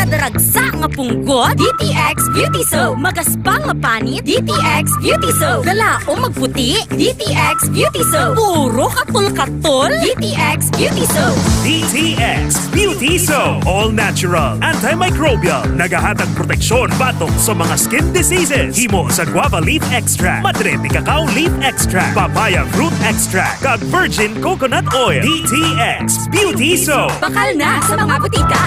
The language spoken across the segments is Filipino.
Nagadaragsa nga punggot, DTX Beauty Soap. Magaspang nga panit, DTX Beauty Soap. Galaong magputi, DTX Beauty Soap. Puro katol-katol, DTX Beauty Soap. DTX Beauty Soap. All natural, antimicrobial, nagahatag proteksyon batok sa mga skin diseases. Himo sa guava leaf extract, madre de cacao leaf extract, papaya fruit extract, kag virgin coconut oil. DTX Beauty Soap. Bakal na sa mga butika.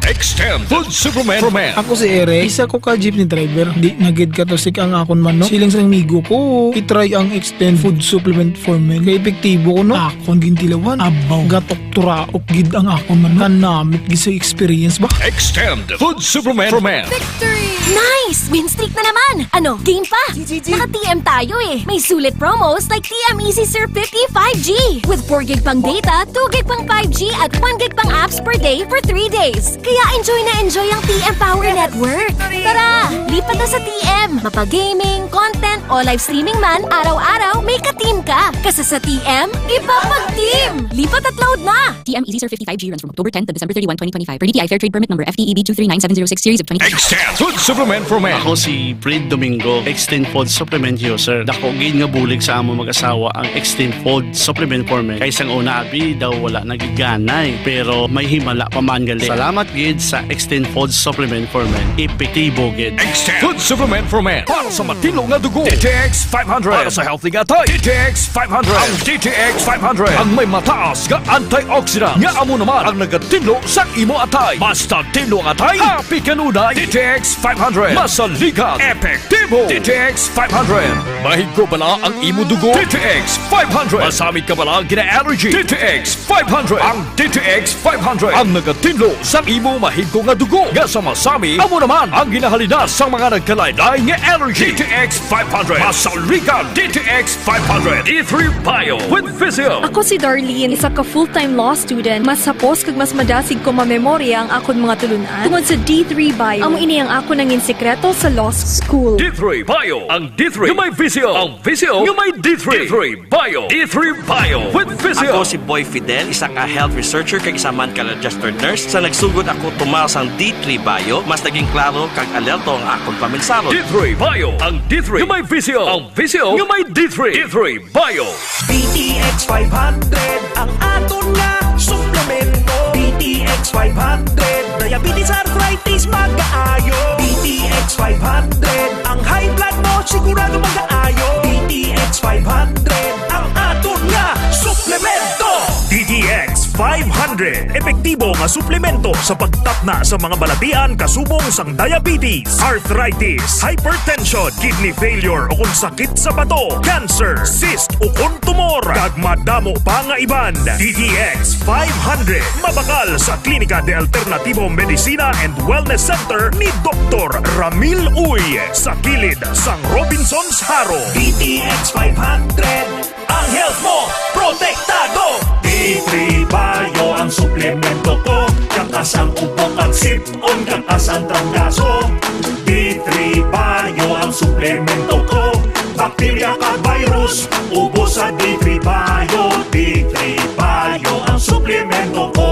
Extend Food Supplement for Men. Ako si Eric, isa ko ka jeepney driver. Di nagid ka to sik ang akon man, no? Siling sa amigo ko, itry ang Extend Food Supplement for Men. Kaya epektibo ko, no? Akon gintilawan, abaw, gatok turaok gid ang akon man, no? Kanamit gisa experience ba? Extend Food Supplement for Men. Victory! Nice! Win streak na naman! Ano, game pa? Naka-TM tayo eh. May sulit promos like TM Easy Surf 50 5G. With 4GB pang data, 2GB pang 5G at 1GB pang apps per day for 3 days. Kaya enjoy na enjoy ang TM Power Network. Tara, lipat na sa TM. Mapa-gaming, content o live streaming man, araw-araw may ka-team ka. Kasi sa TM, iba pag-team! Lipat at load na! TM Easy Surf 55G runs from October 10 to December 31, 2025 per DTI Fair Trade Permit number FTEB 239706 series of 2025. Extend Food Supplement for Men. Ako si Fred Domingo, Extend Food Supplement user. Dako gid nga bulig sa amo mag-asawa ang Extend Food Supplement for Men. Kaysang una abi daw wala nagiganay pero may himala pa man gali. Salamat gid sa Extend Food Supplement for Men. Epektibo gid. Extend Food Supplement for Men. Para sa matino nga dugo. DTX 500. Para sa healthy nga tay. DTX 500. Ang DTX 500. Ang may mataas nga antioxidant. Nga amo naman ang nagatinlo sa imo atay. Basta tinlo ang atay. Happy kanunay. DTX 500. Masaligan. Epektibo. DTX 500. Mahigko bala ang imo dugo. DTX 500. Masamit ka bala gina-allergy. DTX 500. Ang DTX 500. Ang nagatinlo sa imo mahigko nga dugo. Nga sa masami, amo naman ang ginahalina sa mga nagkalaylay nga allergy. DTX 500. Masaligan. DTX 500. D3 Bio with Physio. Ako si Darlene, isa ka full-time law student. Mas sapos kag mas madasig ko mamemorya ang akon mga tulunan tungod sa D3 Bio. Amo ini ang ako nangin sekreto sa law school. D3 Bio. Ang D3 nga may Physio. Ang Physio nga may D3. D3 Bio. D3 Bio with Physio. Ako si Boy Fidel, isa ka health researcher kag isa man ka registered nurse. Sa nagsugod ako tumaw sang D3 Bio, mas naging klaro kag alerto ang akong paminsaro. D3 Bio. Ang D3 nga may Physio. Ang Physio nga may D3. D3 Bio. DTX 500 ang aton nga suplemento. DTX 500 diabetes arthritis mag-aayo. DTX 500 ang high blood mo sigurado mag-aayo. DTX 500 ang aton nga suplemento. DTX 500 epektibo nga suplemento sa pagtapna sa mga balatian kasubong sang diabetes, arthritis, hypertension, kidney failure o kung sakit sa bato, cancer, cyst o kung tumor, kag madamo pa nga iban. DTX 500 mabakal sa Klinika de Alternativo Medicina and Wellness Center ni Dr. Ramil Uy sa kilid sang Robinson's Haro. DTX 500 ang health mo protektado. D3 Bio ang suplemento ko. Kakasang upo kag sip-on, kakasang tranggaso. D3 Bio ang suplemento ko. Bakterya kag virus, ubo sa D3 Bio. D3 Bio ang suplemento ko.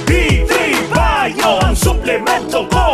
D3 Bio ang suplemento ko.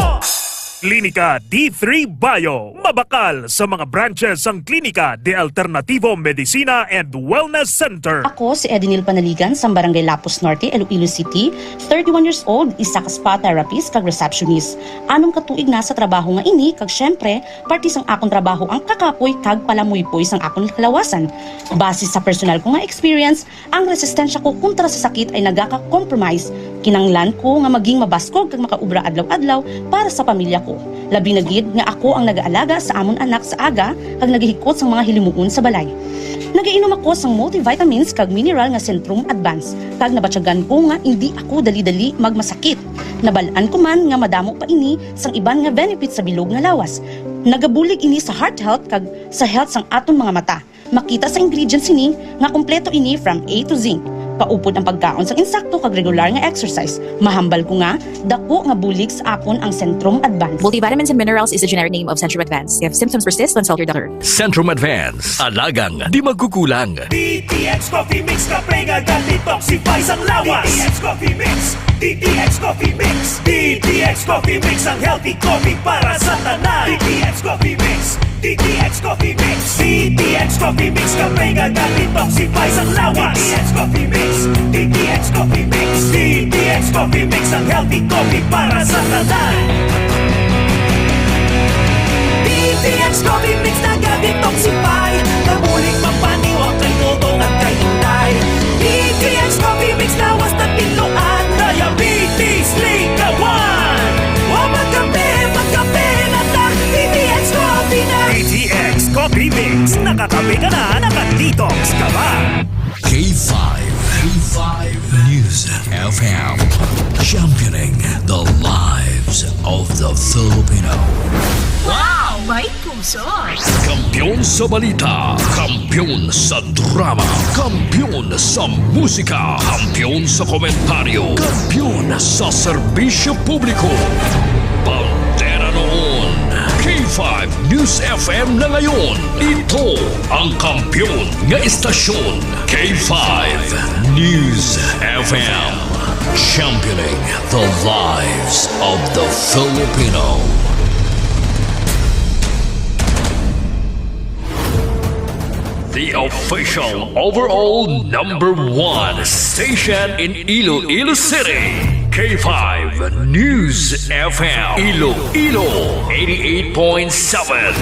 Klinika D3 Bio. Mabakal sa mga branches ng Klinika de Alternativo Medicina and Wellness Center. Ako si Edinil Panaligan sa Barangay Lapus Norte, Iloilo City. 31 years old, isa ka spa therapist kag receptionist. Anong katuig na sa trabaho nga ini kag syempre, parte sang akong trabaho ang kakapoy kag palamuypoy sang akong kalawasan. Base sa personal ko nga experience, ang resistensya ko kontra sa sakit ay nagaka-compromise. Kinanglan ko nga maging mabaskog kag makaubra adlaw-adlaw para sa pamilya ko. Labi na gid nga ako ang nag-aalaga sa amon anak sa aga kag naghihikot sang mga hilimuon sa balay. Nagainom ako sang multivitamins kag mineral nga Centrum Advance kag nabatyagan ko nga hindi ako dali-dali magmasakit. Nabalaan ko man nga madamo pa ini sang iban nga benefits sa bilog nga lawas. Nagabulig ini sa heart health kag sa health sang aton mga mata. Makita sa ingredients ini nga kompleto ini from A to Z. Paupod ang pagkaon sang insakto kag regular nga exercise. Mahambal ko nga, dako nga bulig sa akon ang Centrum Advance. Multivitamins and minerals is the generic name of Centrum Advance. If symptoms persist, consult your doctor. Centrum Advance. Alagang di magkukulang. DTX Coffee Mix Kape nga detoxify sang lawas. DTX Coffee Mix DTX Coffee Mix. DTX Coffee Mix, ang healthy coffee para sa tanan. DTX Coffee Mix. DTX Coffee Mix. DTX Coffee Mix, kape nga detoxify sa lawas. DTX Coffee Mix. DTX Coffee Mix. DTX Coffee Mix, ang healthy coffee para sa tanan. DTX Coffee Mix na detoxify. Nabulig mapaniwang kay tutong at kay hinday. DTX Coffee Mix na was na pinuan. Diabetes ligawan. O magkape na ta. DTX Coffee na. DTX Coffee Mix. Nakatabi ka na, nakadetox ka ba? K5 News FM, championing the lives of the Filipino. Wow! May puso! Kampiyon sa balita, kampiyon sa drama, kampiyon sa musika, kampiyon sa komentaryo, kampiyon sa serbisyo publiko. Pantera noon, K5 News FM na ngayon. Ito ang kampiyon nga istasyon, K5 News FM, championing the lives of the Filipino. The official overall #1 station in Iloilo City, K5 News FM, Iloilo 88.7.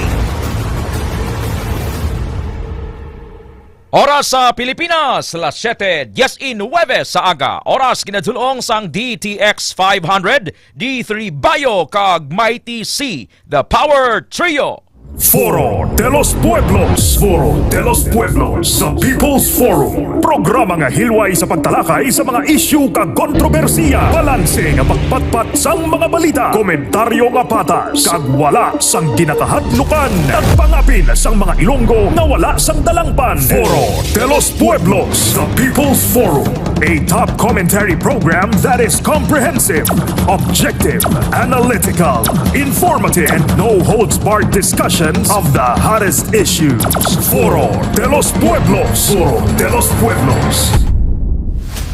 Oras sa Pilipinas, las 7:19 sa aga. Oras ginadulong sang DTX 500, D3 Bio kag Mighty C, the Power Trio. Foro de los Pueblos. Foro de los Pueblos sa People's Forum. Programa nga hilway sa pagtalakay sa mga isyu kag kontrobersiya. Balanse nga pagpatpat sang mga balita. Komentaryo nga patas. Kag wala sang ginakahadlukan. Nagpangapin sang mga Ilonggo na wala sang dalangpan. Foro de los Pueblos sa People's Forum. A top commentary program that is comprehensive, objective, analytical, informative, and no-holds-barred discussion of the hottest issues. Foro de los Pueblos. Foro de los Pueblos.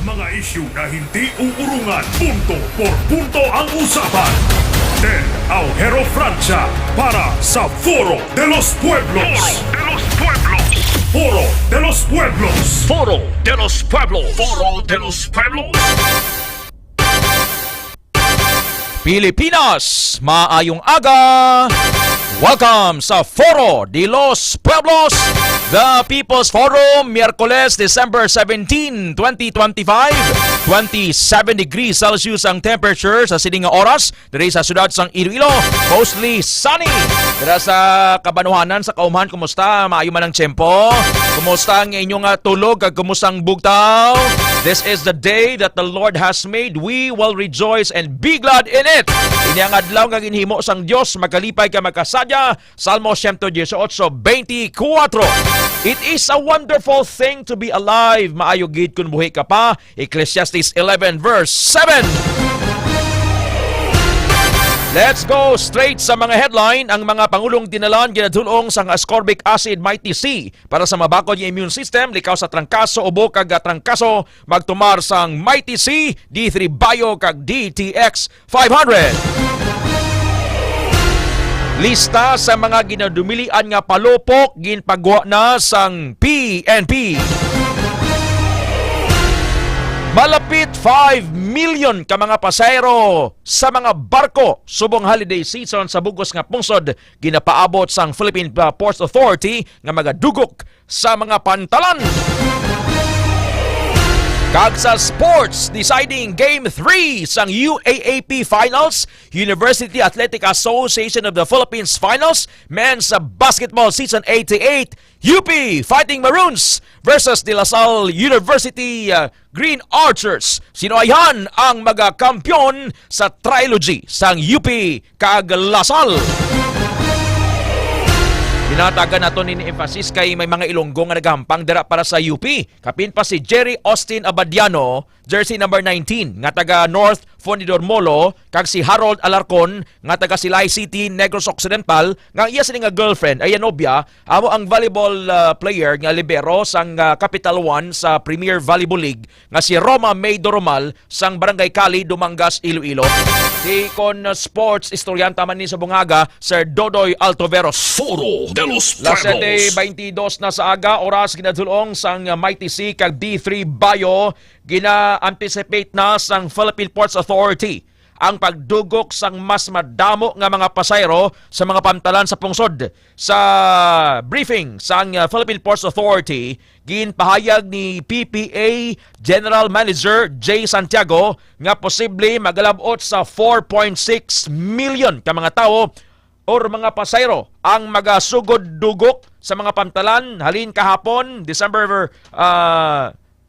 Mga issue na hindi uurungan. Punto por punto ang usapan. El Aujero Francia para sa Foro de los Pueblos. Foro de los Pueblos. Foro de los Pueblos. Foro de los Pueblos. Foro de los Pueblos. Pilipinas, maayong aga! Welcome sa Foro de los Pueblos, the People's Forum, Miyerkules, December 17, 2025. 27 degrees Celsius ang temperature sa sining nga oras diri sa syudad sang Iloilo. Mostly sunny. Dira sa Kabanuhanan, sa Kauman, kumusta? Maayo man ang tiyempo? Kumusta ang inyong tulog? Kag kumusta ang bugtaw? This is the day that the Lord has made. We will rejoice and be glad in it. Inyang adlaw nga ginhimo sang Dios, magalipay ka magkasadya. Salmo 118:24. It is a wonderful thing to be alive. Maayo gid kun buhi ka pa. Ecclesiastes 11 verse 7. Let's go straight sa mga headline. Ang mga pangulong tinalan ginadulong sang ascorbic acid Mighty C para sa mabakod yung immune system, likaw sa trangkaso, ubo kag trangkaso, magtumar sang Mighty C, D3 Bio kag DTX 500. Lista sa mga ginadumilian nga palupok ginpagwa na sang PNP. Malapit 5 million ka mga pasahero sa mga barko subong holiday season sa bugos nga pungsod ginapaabot sang Philippine Ports Authority nga magadugok sa mga pantalan. Kag sa sports, deciding Game 3 sang UAAP Finals, University Athletic Association of the Philippines Finals, Men's Basketball Season 88, UP Fighting Maroons versus De La Salle University Green Archers. Sinoayan ang magakampyon sa trilogy sang UP kag La Salle. Pinatagan nato ni emphasis kay may mga Ilonggo nga nagahampang dira para sa UP. Kapin pa si Jerry Austin Abadiano jersey number 19 nga taga North Fundidor Molo, kag si Harold Alarcon nga taga Silay City, Negros Occidental, nga iya sini nga girlfriend ay nobya amo ang volleyball player nga libero sang Capital One sa Premier Volleyball League nga si Roma May Doromal sang Barangay Cali, Dumangas, Iloilo. Di kon sports istoryanta man ni sa Bungaga, Sir Dodoy Altoveros. Foro de los Las Pueblos. 7:22 na sa aga, oras ginadulong sang Mighty C kag D3 Bayo, gina-anticipate na sang Philippine Ports Authority ang pagdugok sang mas madamo nga mga pasayro sa mga pantalan sa pungsod. Sa briefing sang Philippine Ports Authority, ginpahayag ni PPA General Manager J. Santiago nga posible magalabot sa 4.6 million ka mga tao or mga pasayro ang magasugod-dugok sa mga pantalan halin kahapon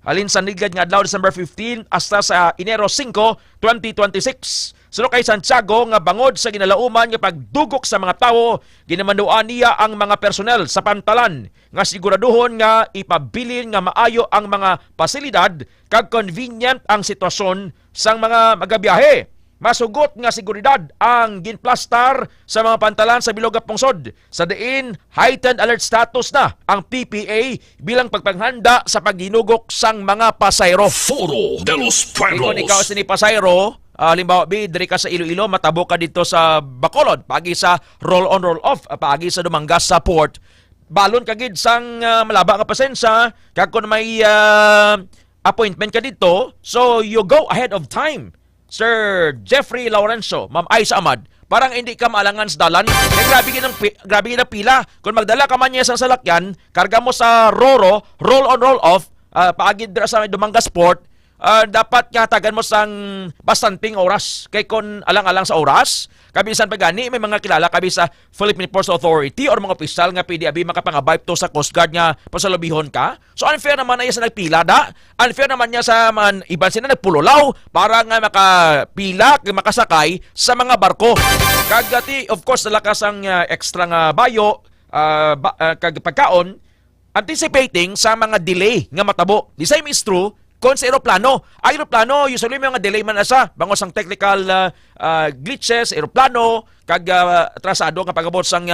halin sa nigad nga adlaw December 15 hasta sa Enero 5, 2026. Sulo kay Santiago nga bangod sa ginalauman nga pagdugok sa mga tawo, ginamanduan niya ang mga personel sa pantalan nga siguraduhon nga ipabilin nga maayo ang mga pasilidad kag convenient ang sitwasyon sang mga magabiyahe. Masugot nga seguridad ang ginplastar sa mga pantalan sa bilog nga pungsod. Sa diin, heightened alert status na ang PPA bilang pagpanghanda sa pagdinugok sang mga pasayro. Foro de los Pueblos. Kung ikaw sini pasayro, limbawa diri ka sa Iloilo, matabo ka dito sa Bacolod, pagi sa roll on roll off, pagi sa Dumangas sa port. Balon ka gid sang malaba nga pasensya, kag kun may appointment ka dito, so you go ahead of time. Sir Jeffrey Laurencio, Ma'am Aisa Ahmad, parang hindi ka maalangan sa dalan. Grabe ng pila. Kung magdala ka man niya sa salakyan, karga mo sa Roro, roll on, roll off, paagid sa Dumangas Port, dapat katagan mo sang bastanting oras. Kay kung alang-alang sa oras, kabisan pa gani, may mga kilala kabi sa Philippine Ports Authority or mga opisyal nga pwede abi makapangabipe to sa Coast Guard nga pasalubihon ka. So unfair naman na iya sa nagpila da. Unfair naman niya sa iban sila nagpululaw para nga makapila, makasakay sa mga barko. Kagati, of course, nalakas ang extra nga bayo, kag pagkaon, anticipating sa mga delay nga matabo. The same is true kung sa aeroplano. Aeroplano, usually may mga delay man asa. Bangos ang technical glitches, aeroplano, kag atrasado nga pagabot sang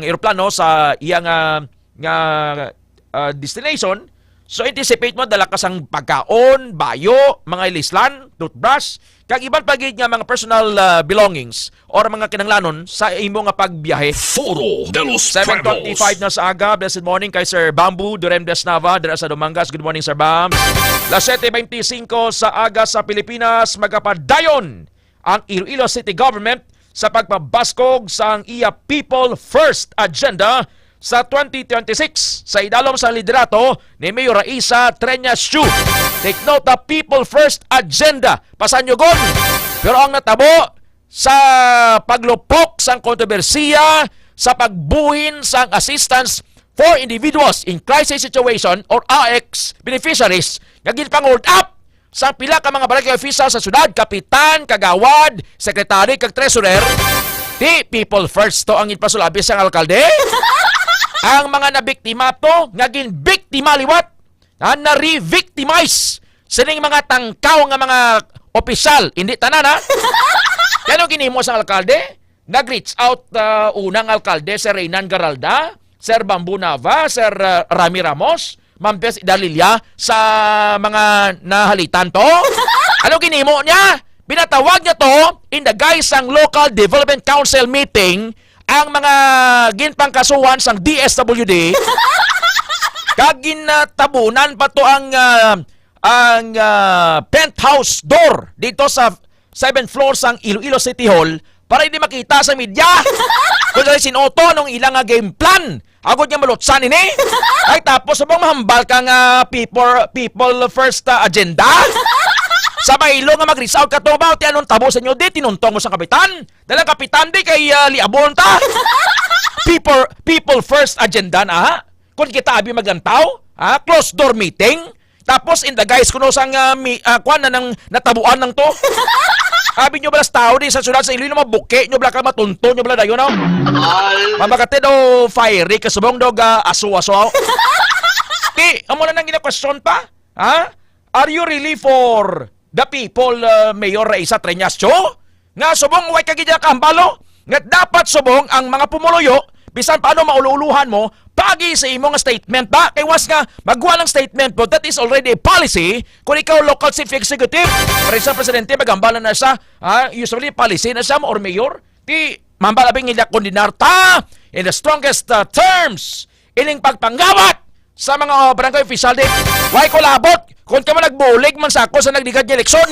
aeroplano sa iyang destination. So anticipate mo dala ka sang pagkaon, bayo, mga ilislan, toothbrush, kag iban pagid nga mga personal belongings or mga kinanglanon sa imo nga pagbiyahe. Foro de los Pueblos. 7:25 na sa aga. Blessed morning kay Sir Bambu Durem Desnava dira sa Dumangas. Good morning, Sir Bam. Las 7:25 sa aga sa Pilipinas, magapadayon ang Iloilo City Government sa pagpabaskog sa ang iya People First agenda sa 2026 sa idalom sa liderato ni Mayor Raisa Treñas Chu. Take note, the People First agenda. Pasanyogon. Pero ang natabo sa paglupok sang kontrobersiya sa pagbuhin sang assistance for individuals in crisis situation or AX beneficiaries nga ginpang-hold up sa pila ka mga barangay official sa syudad, kapitan, kagawad, sekretary, kag treasurer. Di People First to ang ginpasulabi sang alkalde. Ang mga nabiktima to, nga ginbiktima liwat, na re-victimize sining mga tangkaw nga mga opisyal. Hindi tanan, ha? Yan ang ginimo sa alkalde. Nag-reach out unang alkalde, Sir Reynan Garalda, Sir Bambu Nava, Sir Rami Ramos, Ma'am Bes Idalilia sa mga nahalitan to. Ano ginimo niya? Pinatawag niya to in the guise ng Local Development Council meeting ang mga ginpangkasuhan sang DSWD. Kag ginatabunan pa to ang penthouse door dito sa 7th floor sang Iloilo City Hall para hindi makita sa media. Kung sa'yo sinoto nung ilang game plan, agad niya malutsan ini. Ay tapos sabang mahambal kang people first agenda. Sa bailo nga mag-reach out ka to ba? Ti anong tabo sa inyo? Di tinuntong mo sa kapitan. Dalang kapitan di kay liabon ta. People first agenda na ha? Kung kita abi magantaw, ha? Closed door meeting. Tapos in the guys kuno sang kwan na nang natabuan ng to. Abi nyo bala tao di sa syudad sa Iloilo mabuke nyo bala ka matunto nyo bala dayon no. Mabagate do fiery kasubong dog aso-aso. Ti amo na nang gina-question pa. Ha? Are you really for the people, Mayor Raisa Treñas Cho? Nga subong way kagidya kambalo? Nga dapat subong ang mga pumuluyo, bisan paano maululuhan mo, pagi sa imong statement ba? Kay was nga, magwa ng statement po, that is already a policy. Kung ikaw local chief executive, para sa presidente, magambalan na siya, usually policy na siya or mayor, di mambalabing nila kondinarta in the strongest terms, ining pagpanggawat sa mga barangay official di, why ko labot kung ka man nagbulig man sa ako sa nagdigad ng eleksyon.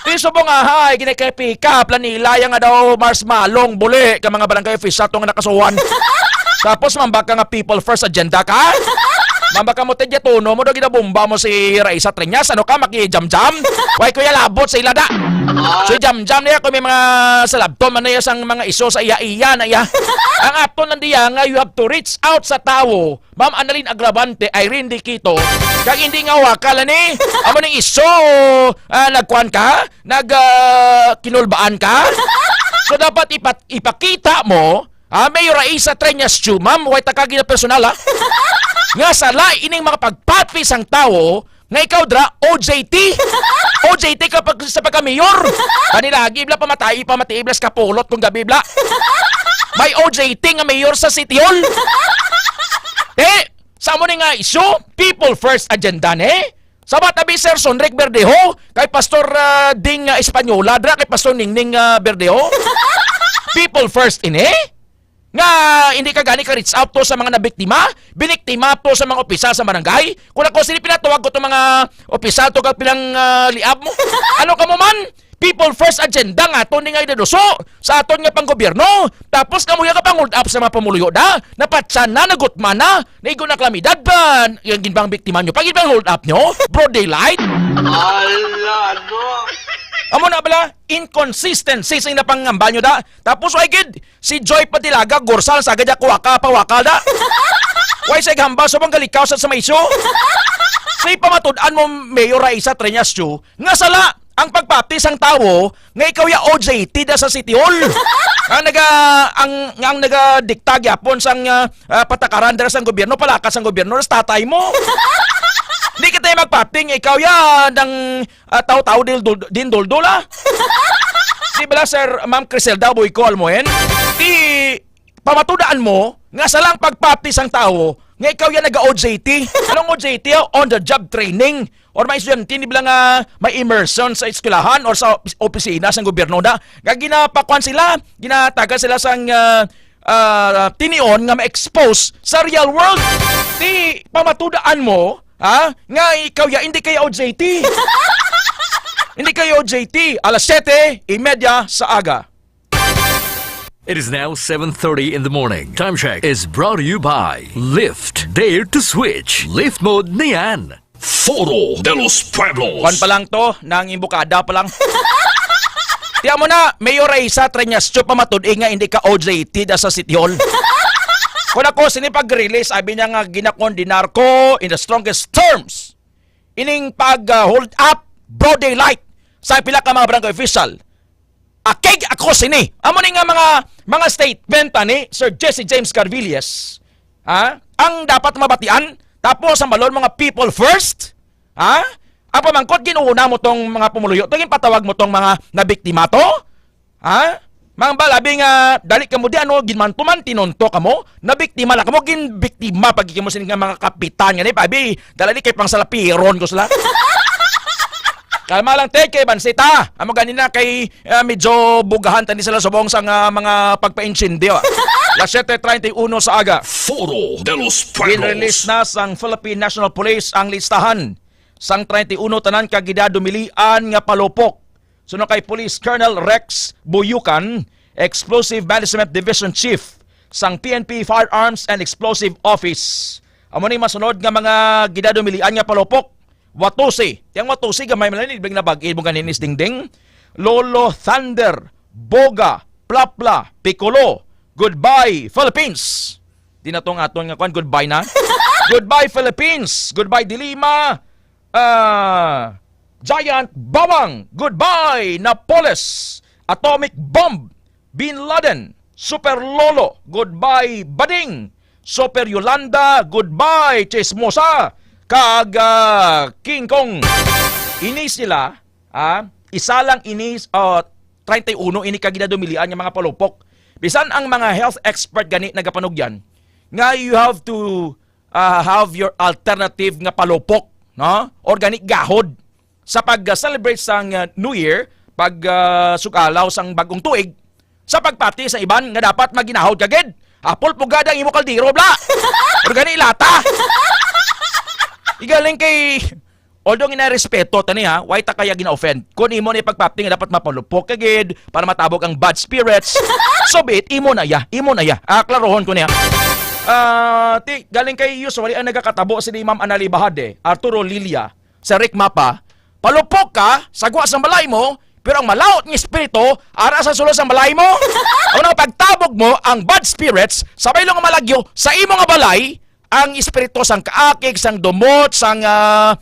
Tiso po nga hay, ginakay-pick up, lanilaya nga daw marshmallow, buli ka mga barangay official itong nakasuhan. Tapos mambaka nga people first agenda ka? Mambaka mo tedya tuno mo daw ginabomba mo si Raisa Treñas, ano ka, maki-jam-jam? Why ko labot sa ilada? So jam-jam niya kung may mga salabton man na iya sang mga iso sa iya-iya na iya. Ang aton nandiya nga you have to reach out sa tao. Ma'am Annalyn Agravante, Irene Diquito, kag hindi nga wakala ni amo ning iso nagkuan ka, kinulbaan ka. So dapat ipakita mo, Mayor Raisa Treñas Chu, ma'am, way takagi na personal nga sala ining mga pagpatpis ang tao nga ikaw dra OJT. OJT ka sa pagka-mayor. Kanilagi bla pamati iblas ka pulot kung gabi bla. May OJT nga mayor sa City Hall. Sa mo ni nga isu, people first agenda ni. Sa batabi Sir Sonric Verdejo, kay Pastor Ding Espanyola, dra kay Pastor Ningning Verdejo. People first ini. Nga hindi ka gani ka reach out to sa mga nabiktima, biniktima to sa mga opisyal sa barangay. Kung ako sila pinatawag ko to mga opisyal to kag pilang liab mo. Ano ka mo man? People first agenda nga to ni nga idaduso sa aton nga panggobyerno. Tapos kamuya ka pang hold up sa mga pamuluyo da. Napatsan na, nagutman na, naigo na klamidad ba? Yung ginbang biktima nyo. Pag ginbang hold up nyo, broad daylight. Ala, no. Amo na bala, inconsistency sa napangamba nyo da. Tapos ay gid, si Joy Patilaga, Gorsal, sa gadya kuwaka, pawakal da. Why sa gamba, subang galikaw sa may isyo. Sa ipamatudan mo, Mayor Raisa Treñas Chu, nga sala, ang pagpaptis ang tao, nga ikaw ya OJT da sa City Hall. Ang naga-dikta gyapon sang patakaran dara sang gobyerno, palakas ang gobyerno, sa tatay mo. Hindi kita magpating, ikaw yan ng tao-tao din duldola. Di ba Sir Ma'am Criselda Boyco Almoen? Di pamatudaan mo, nga salang pagpaptis ang tao, nga ikaw yan nag-OJT. Anong OJT? On the job training. Or may estudyante, di ba nga may immersion sa eskwelahan or sa opisina sa gobyerno na. Nga ginapakuan sila, ginataga sila sang tinion nga ma-expose sa real world. Di pamatudaan mo, nga ikaw ya, hindi kayo OJT. Hindi kayo OJT. Alas 7:30 sa aga. It is now 7:30 in the morning. Time check is brought to you by Lyft. Dare to switch. Lyft mode na yan. Foro de los Pueblos. Kwan pa lang to, nang imbukada pa lang. Tiyan mo na, Mayor Raisa Treñas Chu, pamatud nga hindi ka OJT da sa City Hall. Kung ako sinipag-release, sabi niya nga ginakondinar ko in the strongest terms. Ining pag-hold up, broad daylight, sa pila ka mga barangay official. Akig ako sini. Amo ni nga mga statement ni Sir Jesse James Carvilles. Ang dapat mabatian, tapos ang balon mga people first. Ang pamangkot, ginuuna mo tong mga pumuluyo. Tungin patawag mo tong mga nabiktima to. Mga balabi nga, dali ka mo di ano, ginmantuman, tinonto ka mo, nabiktima lang ka mo, ginbiktima, pagiging mo sining mga kapitan nga ni, pabi, dalali kay pang salapiron ko sila. Kalma lang, kay Bansita. Amo ganina kay medyo bugahan tani sila subong sa mga pagpa-insindi. Las 7:31 sa aga. Foro de los Pueblos. Ginrelease na sang Philippine National Police ang listahan sang 31 tanan kagida dumilian nga palupok. Suno kay Police Colonel Rex Buyukan, Explosive Management Division Chief sang PNP Firearms and Explosive Office. Amo ni masunod nga mga gidadumilian nga palupok. Watusi. Yang Watusi gamay malanid bigla bag-i mo ganinis dingding. Lolo Thunder, Boga, Plapla, Piccolo. Goodbye Philippines. Di na tong aton nga kwan, goodbye na. Goodbye Philippines. Goodbye Dilima. Giant Bawang. Goodbye Napoles. Atomic Bomb. Bin Laden. Super Lolo. Goodbye Bading. Super Yolanda. Goodbye Chismosa. kag King Kong. Inis nila, isa lang inis 31 ini kag ginadumilian yung mga palupok. Bisan ang mga health expert gani nagapanugyan nga you have to have your alternative nga palupok, no? Organic gahod sa pag-celebrate sang New Year, pag sukalaw sang bagong tuig, sa pagpati sa iban nga dapat maginahod kagid. Apol pugad ang imo kaldero bla. Organic lata. Igaling kay although ina-respeto tani why ta kaya gina-offend? Kung imo ni pagpapti nga dapat mapalupok kagid para matabog ang bad spirits. So bit imo na ya. Klarohon ko niya. Galing kay usually ang nagakatabo si Ma'am Anali Bahade, Arturo Lilia, sa Rick Mapa. Palupok ka, sagwa sa balay mo, pero ang malaot ng espiritu, ara sa sulo sa balay mo. Ang pagtabog mo, ang bad spirits, sabay lang malagyo sa imo nga balay, ang espiritu sang kaakig, sang dumot, sang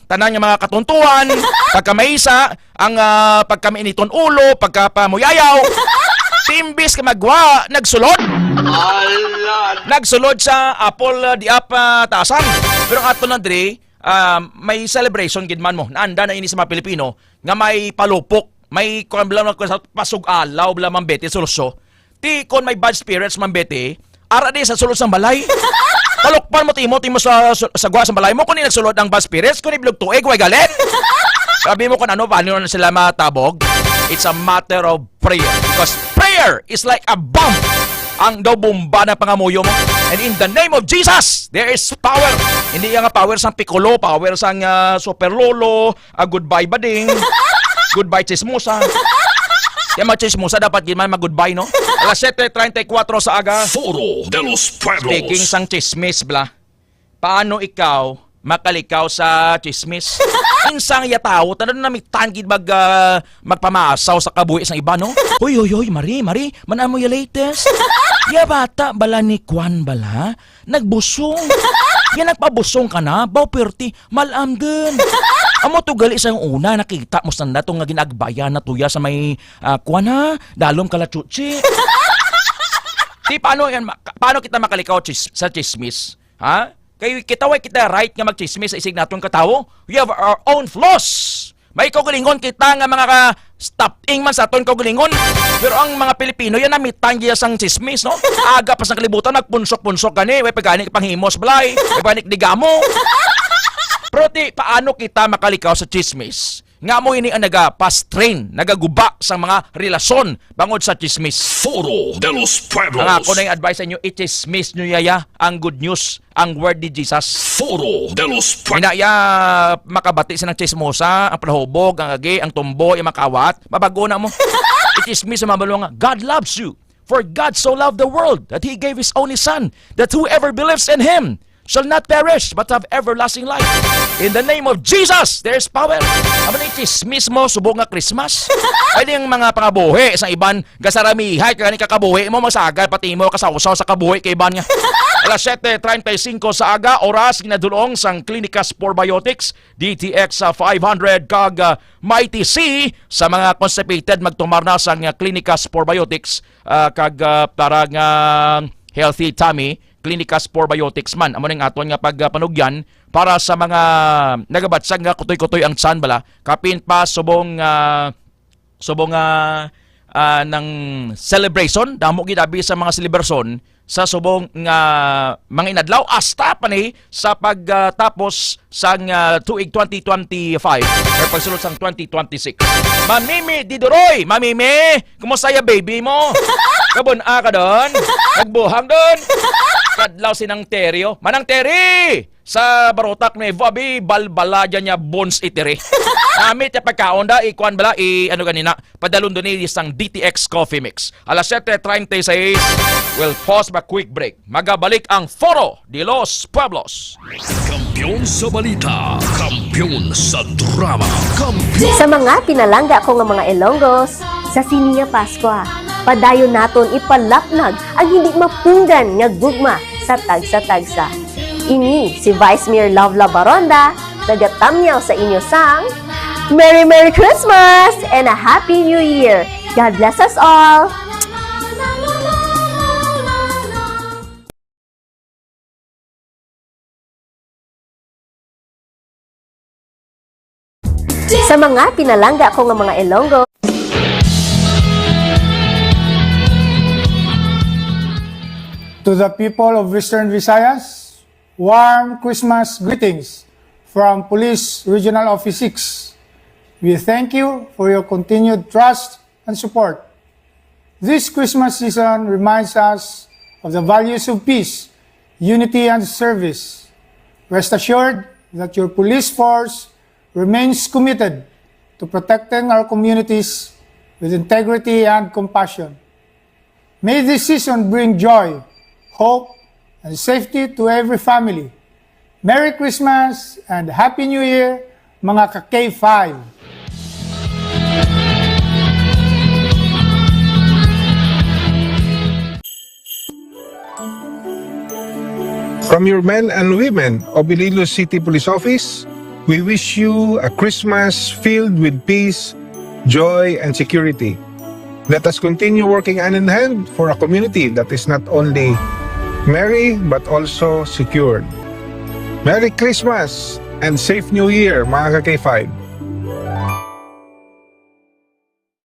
tanan nga mga katuntuan, pagkamaisa, ang pagkamainiton ulo, pagkapamuyayaw, timbis ka magwa, nagsulod. Nagsulod sa Apple di apa tasan. Pero ang ato Andre, may celebration gid man mo. Naanda na ini sa mga Pilipino nga may palupok, may kumblang pasug-alaw bla mambete sulso. Ti kon may bad spirits mambete, ara di sa sulod sang balay. Palukpan mo timo sa gwa sa balay mo kun nagsulod ang bad spirits, kun iblog tuig way galit. Sabi mo kun ano paano na sila matabog? It's a matter of prayer, because prayer is like a bomb. Ang daw bomba na pangamuyo mo. And in the name of Jesus, there is power. Hindi nga power sang piccolo, power sang super lolo, goodbye bading, goodbye chismosa. Yung mga chismosa dapat ginaman mag-goodbye, no? Alas 7:34 sa aga. Foro de los Pueblos. Speaking sang chismis, bla. Paano ikaw makalikaw sa chismis? Insang yatao, tanong na may tangid magpamasaw sa kabuhi sang iba, no? Hoy, Mari, manan mo yung latest? Ya bata, bala ni Kwan bala? Nagbusong. Yan nagpabusong ka na, baw perti, malam din. Amo to gali sa una, nakita mo sanda itong nga ginagbayan na tuya sa may Kwan ha, dalom kalachuchi. Paano kita makalikaw sa chismis? Ha? Kaya kita right nga magchismis sa isig natong katawo. We have our own flaws. May kaugalingon kita nga mga stop-ing man sa aton kaugalingon. Pero ang mga Pilipino yan namitan giya sang chismis, no? Aga pa sa kalibutan nagpunsok-punsok gani, way pagani panghimos balay, way panik digamo. Pero paano kita makalikaw sa chismis? Nga mo ini ang nagapastrain, nagaguba sa mga relasyon bangod sa chismis. Foro de los Pueblos. Ang ako na yung advice sa inyo, i-chismis nyo yaya ang good news, ang word ni Jesus. Foro de los Pueblos. Inaya makabati sa ng chismosa, ang palahubog, ang agi, ang tumbo, ang makawat. Babago na mo. I-chismis sa mabalong nga, God loves you. For God so loved the world that He gave His only Son, that whoever believes in Him shall not perish but have everlasting life. In the name of Jesus, there is power. Amo ni chismis mo subong nga Christmas. Pwede yung mga pangabuhi sa iban gasaramihay kani kakabuhi mo masagad pati mo kasawsaw sa kabuhi kay iban nga. Alas 7:35 sa aga, oras ginadulong sang Clinicas Probiotics DTX 500 kag Mighty C sa mga constipated magtumar na sang Clinicas Probiotics kag para nga healthy tummy. Clinicas Probiotics man. Amo ning aton nga pagpanugyan para sa mga nagabatsag nga kutoy-kutoy ang tiyan bala. Kapin pa subong ng celebration, damo gid abi sa mga celebration sa subong nga mga inadlaw hasta pa ni sa pagtapos sang tuig 2025 or pagsulod sang 2026. Mamimi Didoroy, Mamimi, kumusta ya baby mo? Kabun ka doon? Nagbuhang doon? Kadlaw sinang Teryo. Manang Terry! Sa barotak ni Vabi, balbala dyan niya bones itiri. Namit ya pagkaon da, ikuan bala, ano ganina, padalon doon isang DTX Coffee Mix. Alas 7:36, we'll pause ba quick break. Magabalik ang Foro de los Pueblos. Kampiyon sa balita, kampiyon sa drama, kampiyon. Sa mga pinalangga ko nga mga Ilonggos, sa Siniya Pascua, padayon naton ipalapnag ang hindi mapunggan nga gugma sa tagsa-tagsa. Ini si Vice Mayor Lovla Baronda, nagatamyaw sa inyo sang Merry Christmas and a Happy New Year! God bless us all! Sa mga pinalangga ko nga mga Ilonggo, To the people of Western Visayas, warm Christmas greetings from Police Regional Office 6. We thank you for your continued trust and support. This Christmas season reminds us of the values of peace, unity, and service. Rest assured that your police force remains committed to protecting our communities with integrity and compassion. May this season bring joy, hope, and safety to every family. Merry Christmas and Happy New Year, mga ka-K5! From your men and women of Iloilo City Police Office, we wish you a Christmas filled with peace, joy, and security. Let us continue working hand in hand for a community that is not only merry but also secured. Merry Christmas and safe New Year, mga ka-K5.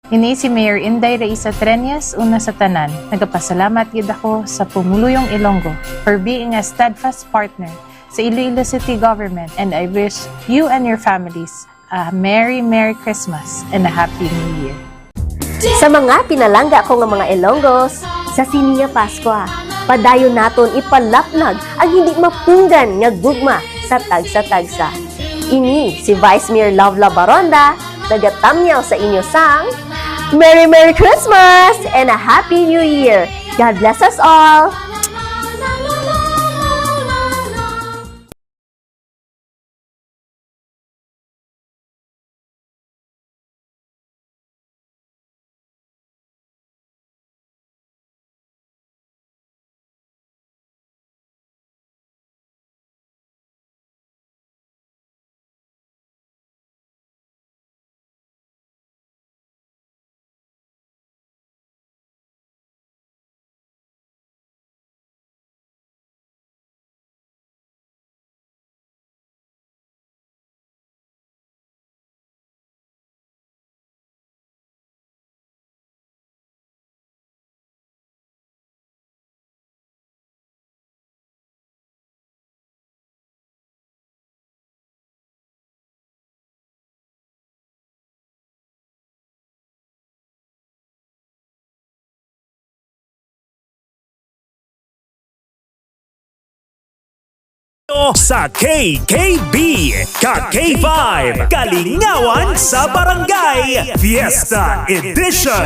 Ini si Mayor Inday Raisa Treñas, una sa tanan. Nagapasalamat gid ako sa Pumuluyong Ilonggo for being a steadfast partner sa Iloilo City Government, and I wish you and your families a Merry Christmas and a Happy New Year. sa mga pinalangga ko nga mga Ilonggos, sa Siniya Paskwa, padayon naton ipalapnag ang hindi mapunggan nga gugma sa tagsa-tagsa. Ini si Vice Mayor Lovla Baronda, nagatamyaw sa inyo sang Merry Christmas and a Happy New Year! God bless us all! Sa KKB, ka-K5, Kalingawan sa Barangay, Fiesta Edition.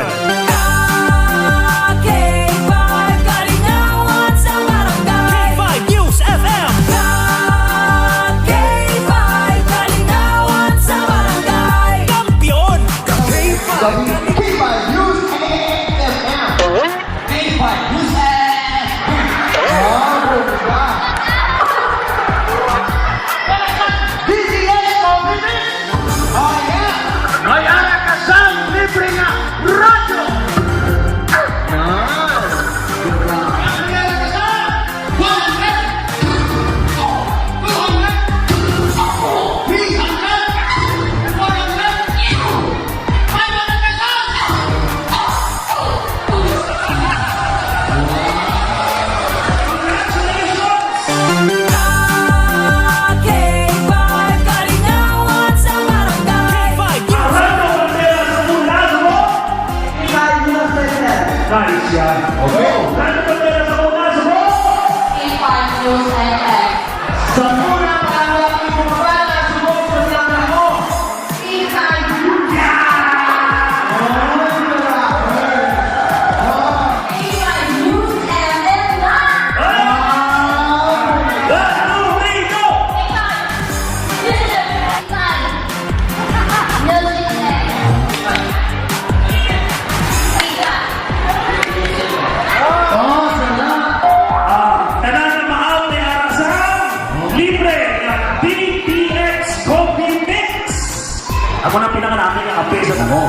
Ako na pinangalaki ng ape sa mo.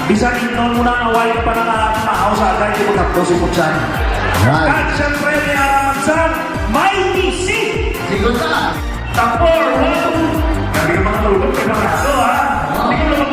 Bisan ito muna na white pa na maaw sa agay, hindi mo tapos yung putsan. At siyempre, may aramansan, may misi! Sigot na! Tapor, wow! Gabi yung mga tulog, kaya mga ha? Hindi ko naman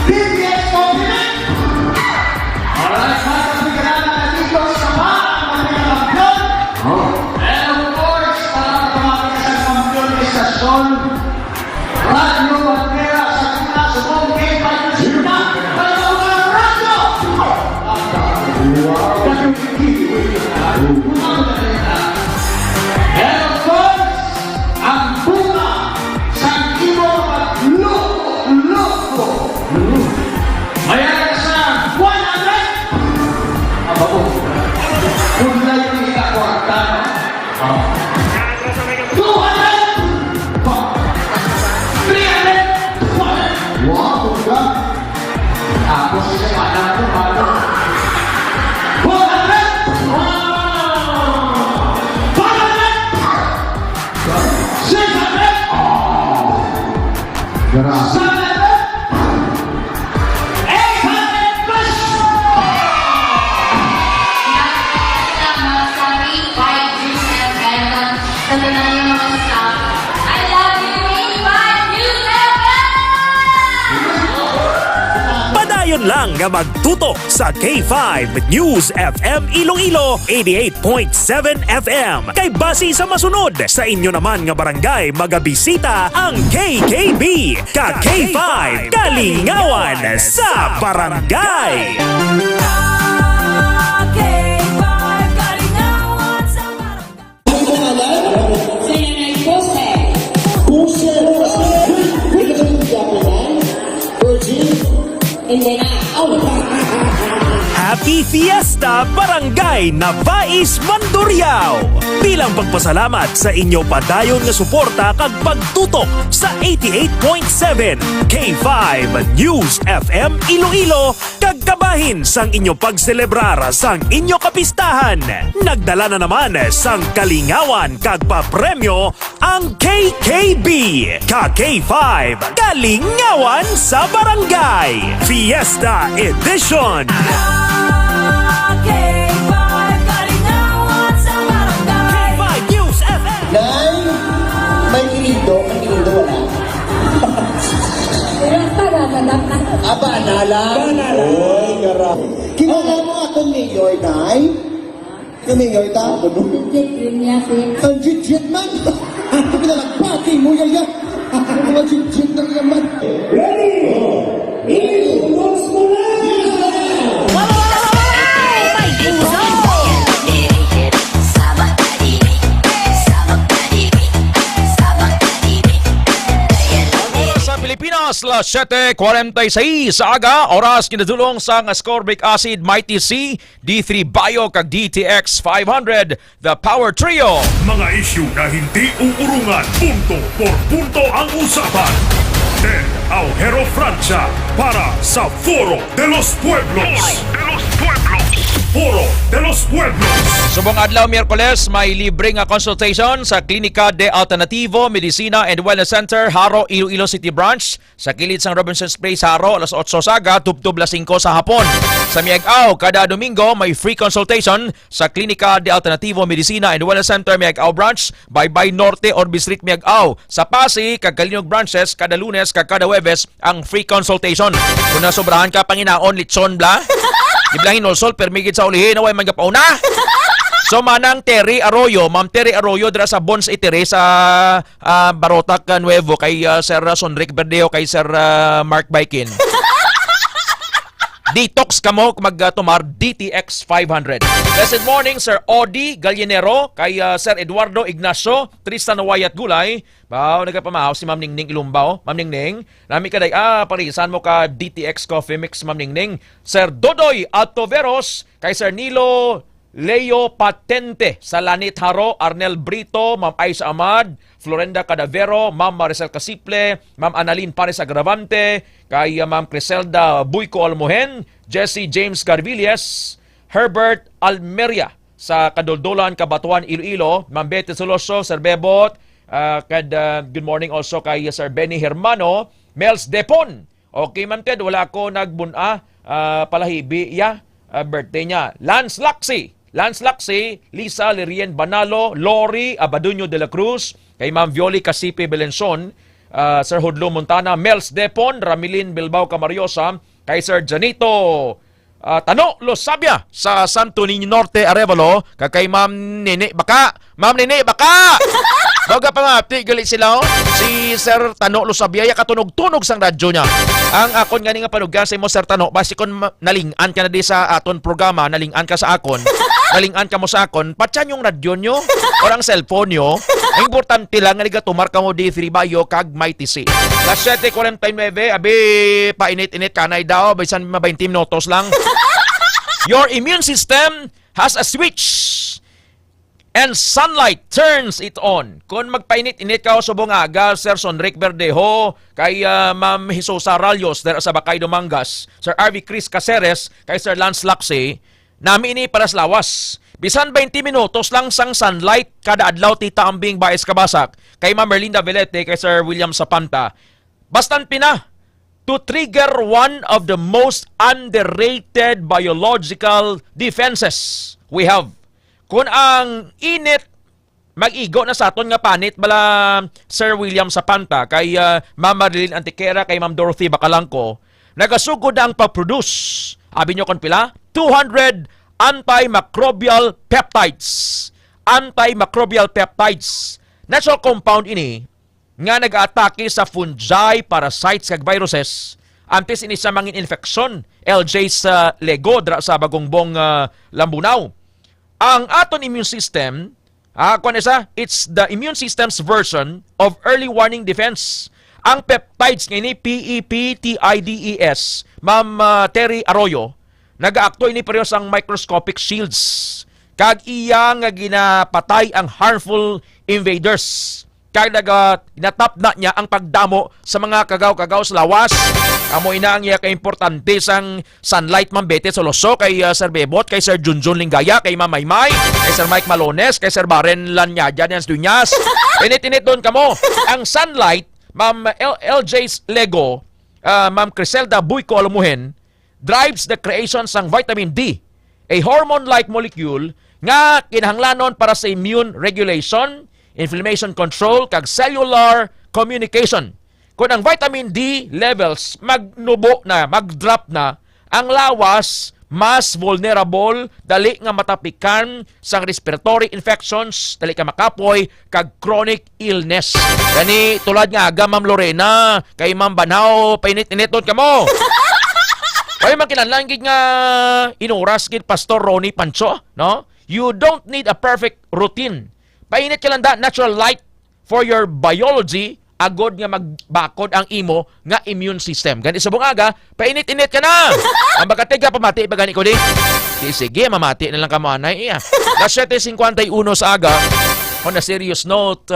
DTX compliment! Alright, mga kapigilala na dito sa mga kampiyon. And of course, para tumawag sa kampiyon ni Sasol, Radyo Bandera sa Kuna, sa buong game, para sila, para sa mga radyo! And of course, ang bunga sa ibo at loko. Mayroon ka sa 100! Aba po. Kung na yung ikakwarta. 200! 300! Wow, ka. Tapos isa yung anak ko, paano? 400! 500! 600! Grabe. 800 plus! Padayon lang nga magtutok sa K5 News FM Iloilo 88.7 FM. Kay base sa masunod sa inyo naman nga barangay magabisita ang KKB ka K5 Kalingawan sa barangay. Happy Fiesta Barangay Navais Mandurriao! Bilang pagpasalamat sa inyo padayon nga suporta kag pagtutok sa 88.7 K5 News FM Iloilo kag kabahin sang inyo pagselebrar sang inyo kapistahan. Nagdala na naman sang kalingawan kag papremyo ang KKB ka K5 Kalingawan sa Barangay Fiesta Edition. Nay, may kinindo, wala. Aba, nalang? Oy, gara. Kilala mo akong mayor, Nay? Yung mayor ta? Ang jit-jit man. Pinalagbati mo yaya. Ang jit-jit na yaman. Ready? Once more! Pilipinas, las 7:46 sa aga, oras kinadulong sang ascorbic acid Mighty C, D3 Bio kag DTX 500, the Power Trio. Mga isyu na hindi uurungan, punto por punto ang usapan. Ted Aujero Francia para sa Foro de los Pueblos. Foro de los Pueblos. Subong adlaw Miyerkules, may libreng consultation sa Klinika de Alternativo Medicina and Wellness Center, Haro, Iloilo City Branch. Sa kilid sang Robinson's Place, Haro, alas 8 saga, tubtub 5 sa hapon. Sa Miag-Aw, kada Domingo, may free consultation sa Klinika de Alternativo Medicina and Wellness Center, Miag-Aw Branch, Baybay Norte, Orbe Street, Miag-Aw. Sa Pasig, kag Kalinog Branches, kada Lunes, kag kada Webes, ang free consultation. Kung nasobrahan ka, Panginaon, litson bla. Iblangin olsol, permigit sa ulihin, away man kapauna. So manang Terry Arroyo, Ma'am Terry Arroyo dira sa Bons Itere sa Barotac Nuevo kay Sir Sonric Verdeo kay Sir Mark Baikin. Detox kamo magtumar DTX 500. Blessed morning Sir Odi Gallinero kay Sir Eduardo Ignacio Tristan Wayat Gulay. Bao nagapamahaw si Ma'am Ningning Ilumbao. Ma'am Ningning, nami kaday parisan mo ka DTX Coffee Mix Ma'am Ningning. Sir Dodoy Altoveros kay Sir Nilo Leo Patente sa Lanit Haro, Arnel Brito, Ma'am Aisa Ahmad, Florenda Cadavero, Ma'am Maricel Casiple, Ma'am Annalyn Pares Agravante, kay Ma'am Criselda Buyco Almohen, Jesse James Carvilles, Herbert Almeria sa Kadoldolan, Cabatuan, Iloilo, Ma'am Betty Soloso, Sir Bebot, good morning also kay Sir Benny Hermano, Mels Depon. Okay, Ma'am Ted, wala ko nagbuna, palahibi, birthday niya. Lance Laxi, Lisa Lirien Banalo, Lori Abaduño de la Cruz, kay Ma'am Violi Casipe Belenson, Sir Hudlo Montana, Mels Depon, Ramilin Bilbao Camariosa, kay Sir Janito Tano Losabia sa Santo Niño Norte, Arevalo, kay Ma'am Nene Baka. Ma'am Nene Baka! Baga pa mapti, gali sila si Sir Tano Losabia, katunog-tunog sang radyo niya. Ang akon gani nga panugan sa mo, Sir Tano, basi kon nalingan ka na di sa aton programa, nalingan ka sa akon, nalingan ka mo sa akon, patyan yung radyo nyo o ang cellphone nyo. Ang importante lang nga tumar ka mo D3 Bayo kag may TC. Las 7:49, abi painit-init kanay daw, bisan 20 minutos lang. Your immune system has a switch and sunlight turns it on. Kung magpainit-init ka o subong aga, Sir Sonric Verdejo, kay Ma'am Hisosa Ralios, der sa Bakay Dumangas, Sir RV Chris Caceres, kay Sir Lance Laxe, nami ini para sa lawas. Bisan 20 minutos lang sang sunlight kada adlaw tita ambing Baes Kabasak, kay Ma'am Merlinda Velete, kay Sir William Sapanta. Bastan pina to trigger one of the most underrated biological defenses we have. Kung ang init mag-igo na sa aton nga panit bala Sir William Sapanta, kay Ma'am Marilyn Antiquera, kay Ma'am Dorothy Bacalangco, nagasugod ang pag-produce, abi nyo kon pila, 200 antimicrobial peptides. Antimicrobial peptides. Natural compound ini nga nag-atake sa fungi, parasites, kag viruses. Antes ini sa mga infeksyon, LJ sa Lego, sa Bagongbong Lambunaw. Ang aton immune system, it's the immune system's version of early warning defense. Ang peptides ngayon, PEPTIDES, Ma'am Terry Arroyo, nag-aakto ini pareho sang microscopic shields. Kag iya nga ginapatay ang harmful invaders. Kag natap na niya ang pagdamo sa mga kagaw-kagaw sa lawas. Amo ina ang iya ka-importante sang sunlight mambete sa loso, kay Sir Bebot, kay Sir Junjun Lingaya, kay Ma'am Maymay, kay Sir Mike Malones, kay Sir Baren Lanyadya ng Dunyas. Init-init doon kamo. Ang sunlight, Ma'am LJ's Lego, Ma'am Criselda Buyko Alumuhen, drives the creation sang vitamin D, a hormone-like molecule nga kinahanglanon para sa immune regulation, inflammation control, kag cellular communication. Kung ang vitamin D levels magnubo na, magdrop na, ang lawas mas vulnerable, dali nga matapikan sang respiratory infections, dali ka makapoy, kag chronic illness. Gani tulad nga aga, Ma'am Lorena, kay Ma'am Banaw, painit-init doon ka mo. Ay makinanlanggig nga inuras kid Pastor Ronnie Pancho, no? You don't need a perfect routine. Painit ka lang da, natural light for your biology, agod nga magbakod ang imo nga immune system. Ganito sa bungaga, painit-init ka na. Ang bakatiga pamati, pagani ko di. Sige, mamati na lang ka manay. Las 7:51 sa aga, on a serious note,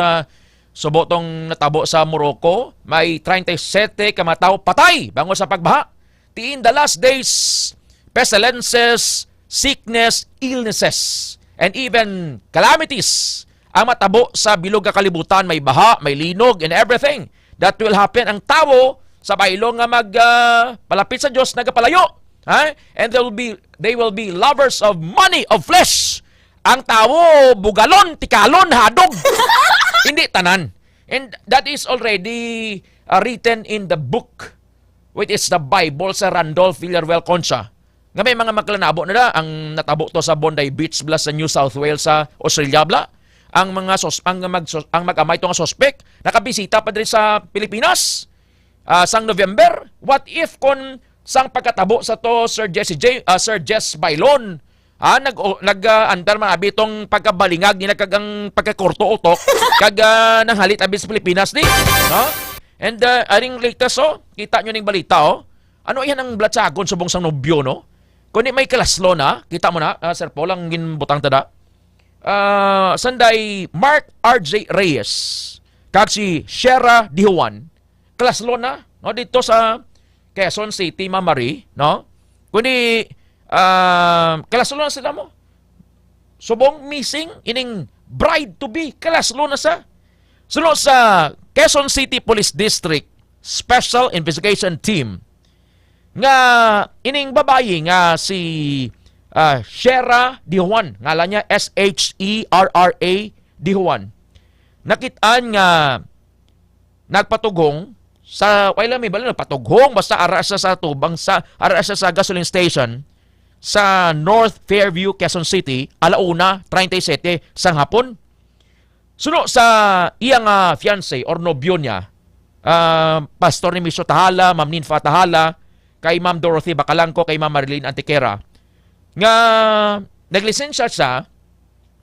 subotong natabo sa Morocco, may 37 kamatao patay bango sa pagbaha. In the last days, pestilences, sickness, illnesses, and even calamities ang matabo sa bilog nga kalibutan. May baha, may linog, and everything that will happen. Ang tao sa baylong nga palapit sa Diyos nagapalayo. And they will be lovers of money, of flesh. Ang tao bugalon, tikalon, hadog. Hindi tanan. And that is already written in the book, which is the Bible, sa Randolph Villarreal Concha. Nga may mga maglanabo na da, ang natabo to sa Bondi Beach bla sa New South Wales sa Australia bla. Ang mga ang mag-amay to nga suspect nakabisita pa diri sa Pilipinas sang November. What if kon sang pagkatabo sa to Sir Jess Bailon nag-andar man abi tong pagkabalingag ni nagkagang pagkakorto utok kag nanghalit abi sa Pilipinas ni, no? And aring latest, kita nyo ning balita, ano yan ang blatsagon subong sang nobyo, no? Kundi may kalaslo na, kita mo na, Sir Paul, ang ginbutang tada. Sanday Mark R.J. Reyes, kag si Shera Dihuan, kalaslo na, no? Dito sa Quezon City, Mamari, no? Kundi, kalaslo na sila mo. Subong missing, ining bride-to-be, kalaslo na sa. Sunod sa Quezon City Police District Special Investigation Team nga ining babayi nga si Shera Dihuan, ngalan niya Sherra, Dihuan. Nakitaan nga nagpatugong sa wala may bala nagpatugong basta ara siya sa tubang sa ara siya sa gasoline station sa North Fairview, Quezon City, 1:37 sang hapon. Suno sa iyang fiancé or nobyo niya, Pastor ni Miso Tahala, Ma'am Ninfa Tahala, kay Ma'am Dorothy Bacalangco, kay Ma'am Marilyn Antiquera, nga naglisensya siya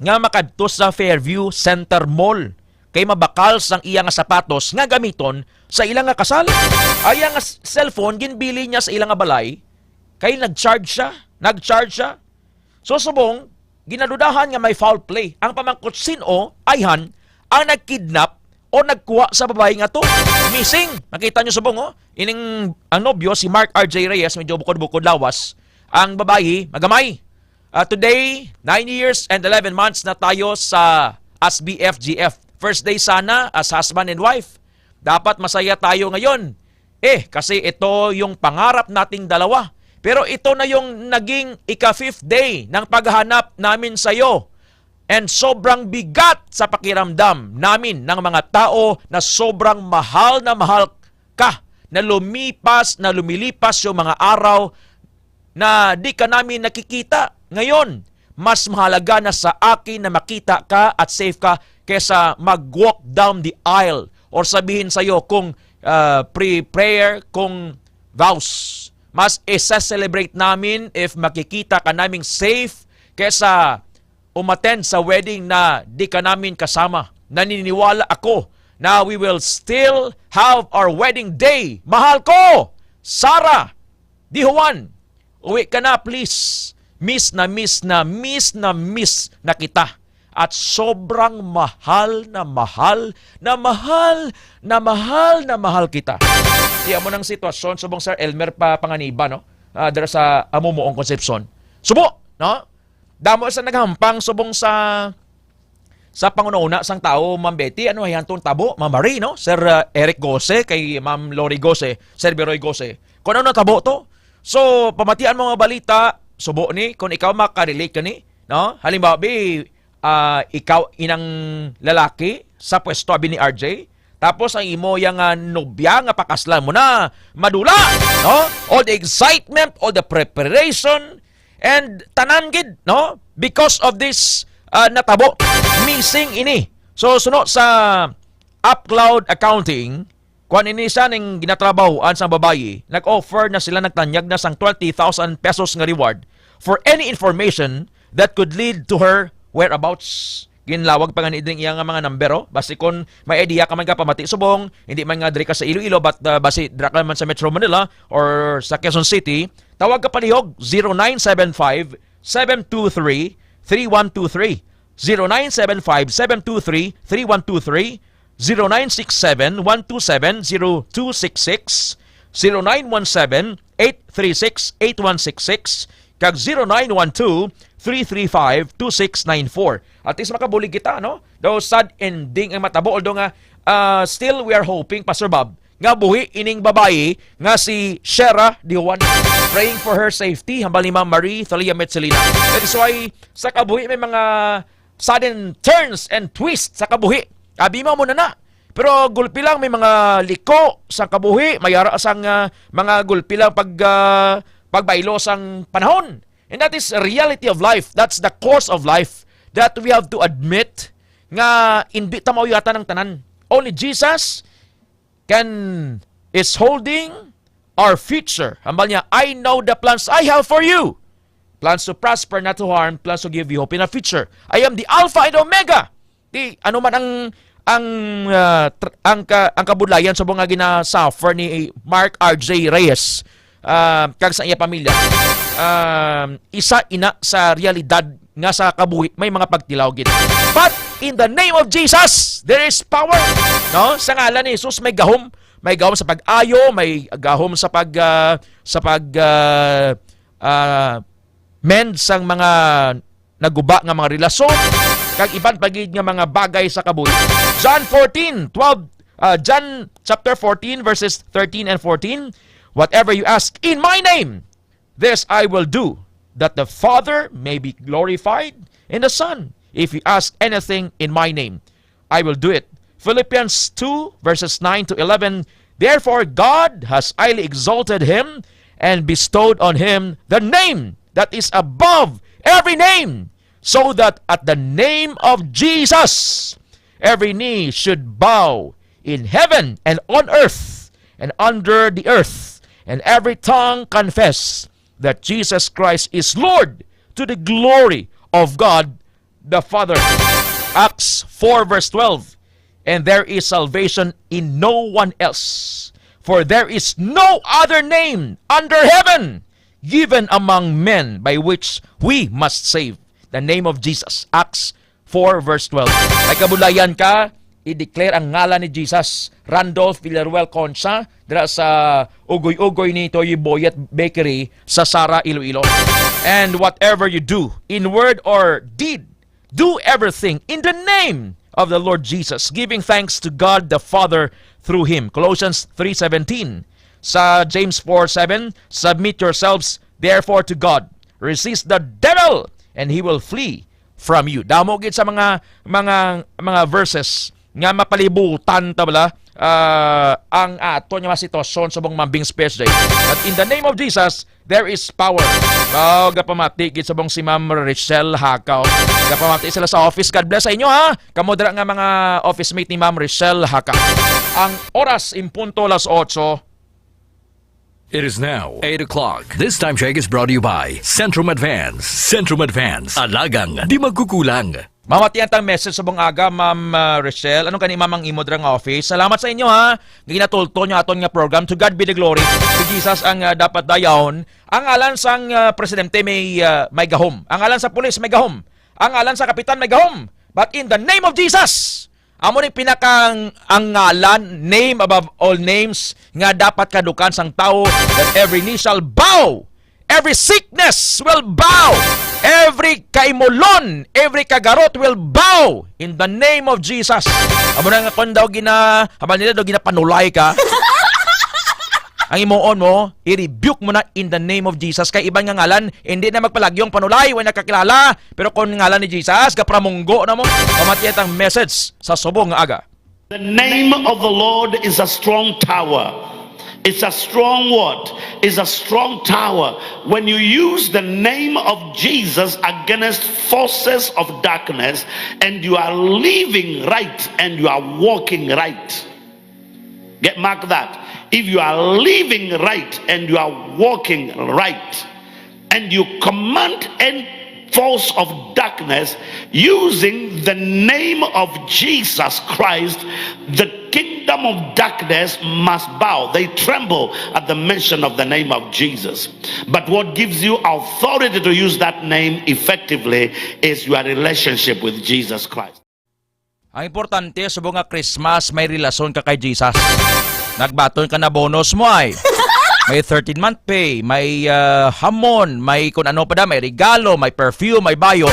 nga makadto sa Fairview Center Mall kay mabakal sang iya nga sapatos nga gamiton sa ilang nga kasal. Ay nga cellphone ginbili niya sa ilang nga balay kay nagcharge siya. So subong ginadudahan nga may foul play. Ang pamangkot sino ayhan ang nagkidnap o nagkuha sa babae nga to. Missing. Makita niyo subong ining ang nobyo si Mark R.J. Reyes, medyo bukod-bukod lawas. Ang babae magamay. Today 9 years and 11 months na tayo sa as BFGF. First day sana as husband and wife. Dapat masaya tayo ngayon. Kasi ito yung pangarap nating dalawa. Pero ito na yung naging ika-5th day ng paghahanap namin sa iyo. And sobrang bigat sa pakiramdam namin ng mga tao na sobrang mahal na mahal ka. Na lumilipas yung mga araw na di ka namin nakikita. Ngayon, mas mahalaga na sa akin na makita ka at safe ka kesa mag-walk down the aisle or sabihin sa iyo kung pre-prayer, kung vows. Mas isa-celebrate namin if makikita ka naming safe kesa umattend sa wedding na di ka namin kasama. Naniniwala ako na we will still have our wedding day. Mahal ko! Sarah! Di Juan! Uwi ka na please. Miss na kita. At sobrang mahal kita. Iya mo ng sitwasyon, subong Sir Elmer pa panganiba, no? Dara sa Amumuong Concepcion. Subo, no? Damo sa naghampang, subong sa pangununa sang tao, Ma'am Betty, hayantong tabo, Ma'am Marie, no? Sir Eric Gose, kay Ma'am Lori Gose, Sir Beroy Gose. Kung ano tabo to? So, pamatian mga balita, subo ni, kung ikaw makarelate ka ni, no? Halimbawa, ikaw inang lalaki sa pwesto abi ni RJ, tapos ang imo yang nobya nga pakaslan mo na madula, no? All the excitement, all the preparation, and tanan gid, no? Because of this natabo, missing ini. So suno sa Upcloud Accounting, kung ini siya ning ginatrabahoan sa babayi, nag-offer na sila, nagtanyag na sang 20,000 pesos nga reward for any information that could lead to her whereabouts. Ginlawag pa nga ni iyang mga numbero. Basi kung may idea ka man ka pamati subong, hindi man nga diri ka sa Iloilo, but basi dira ka man sa Metro Manila or sa Quezon City, tawag ka palihog 0975-723-3123. 0975-723-3123, 0967-127-0266, 0917-836-8166, kag 0912-335-2694. At least makabulig kita, no? Though sad ending ang matabo, although nga still we are hoping, Pastor Bob, nga buhi ining babae nga si Shera Diwan. Praying for her safety, hambal ni Ma'am Marie Thalia Metzelina. That is why sa kabuhi may mga sudden turns and twists sa kabuhi. Abima mo na. Pero gulpi lang, may mga liko sa kabuhi, mayara sang mga gulpi lang pagbaylo sang panahon. And that is a reality of life. That's the course of life that we have to admit nga hindi tamaw yata ng tanan. Only Jesus is holding our future. Hambal niya, I know the plans I have for you. Plans to prosper, not to harm, plans to give you hope in the future. I am the Alpha and Omega. Di ano man ang kabudlayan sa mga ginasuffer ni Mark R.J. Reyes kag sa iya pamilya. Isa ina sa realidad nga sa kabuhi may mga pagtilaw gid. But in the name of Jesus, there is power. No? Sa ngalan ni Jesus may gahom sa pag-ayo, may gahom sa mend sang mga naguba nga mga relasyon kag iban pagid nga mga bagay sa kabuhi. John chapter 14 verses 13 and 14. Whatever you ask in my name, this I will do, that the Father may be glorified in the Son. If you ask anything in my name, I will do it. Philippians 2 verses 9 to 11, therefore God has highly exalted him and bestowed on him the name that is above every name, so that at the name of Jesus every knee should bow in heaven and on earth and under the earth, and every tongue confess that Jesus Christ is Lord, to the glory of God the Father. Acts 4 verse 12, and there is salvation in no one else, for there is no other name under heaven given among men by which we must save. The name of Jesus. Acts 4 verse 12. Ay kabulayan ka, i-declare ang ngalan ni Jesus. Randolph Villaruel Concha, dira sa ugoy-ugoy ni Toy Boyet Bakery sa Sara, Iloilo. And whatever you do, in word or deed, do everything in the name of the Lord Jesus, giving thanks to God the Father through Him. Colossians 3:17. Sa James 4:7, submit yourselves therefore to God. Resist the devil, and he will flee from you. Damo gid sa mga verses nga mapalibutan ta bala ang ato nga sitwasyon sa bong mambing space day. But in the name of Jesus, there is power. Gapamati gid sa bong si Ma'am Richelle Hakaw. Gapamati sila sa office. God bless sa inyo ha. Kamo dira nga mga office mate ni Ma'am Richelle Hakaw. Ang oras impunto las 8. It is now 8 o'clock. This time check is brought to you by Centrum Advance. Centrum Advance. Alagang di magkukulang. Mamatian tang message sa bong aga, Ma'am Richelle. Anong kani mamang imo drang office? Salamat sa inyo ha. Ginatulto niyo aton nga program. To God be the glory. Si Jesus ang dapat dayaon. Ang alan sang presidente may gahom. Ang alan sa pulis may gahom. Ang alan sa kapitan may gahom. But in the name of Jesus, amo ning pinakang ang ngalan, name above all names, nga dapat kadukan sang tao, that every knee shall bow, every sickness will bow, every kaimulon, every kagarot will bow in the name of Jesus. Amo na nga kon daw habang nila daw ginapanulay ka. Ang imuon mo, i-rebuke mo na in the name of Jesus. Kay ibang nga ngalan, hindi na magpalagyong panulay, wala nakakilala. Pero kung ngalan ni Jesus, kapramunggo na mo. Pamatiyat ang message sa subong nga aga. The name of the Lord is a strong tower. It's a strong what? It's a strong tower. When you use the name of Jesus against forces of darkness, and you are living right and you are walking right. Mark that. If you are living right and you are walking right, and you command any force of darkness using the name of Jesus Christ, the kingdom of darkness must bow. They tremble at the mention of the name of Jesus. But what gives you authority to use that name effectively is your relationship with Jesus Christ. Ang importante sa mga Christmas, may relasyon ka kay Jesus. Nagbaton ka na bonus mo ay. May 13-month pay, may hamon, may kung ano pa da, may regalo, may perfume, may bayo.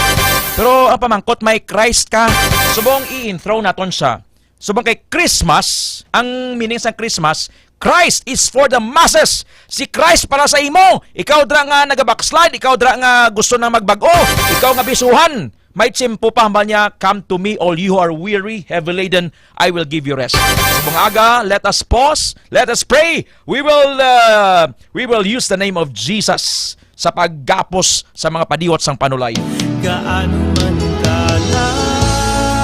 Pero ang pamangkot, may Christ ka. Subong i-intro naton siya. Subong kay Christmas, ang meaning sa Christmas, Christ is for the masses. Si Christ para sa imo. Ikaw dra nga nagabackslide, ikaw dra nga gusto na magbago, ikaw nga bisuhan. May tsimpo pa hambal niya, come to me all you who are weary, heavy laden, I will give you rest. Subong aga, let us pause, let us pray. We will use the name of Jesus sa paggapos sa mga padiwot sang panulay. Gaano man kalayo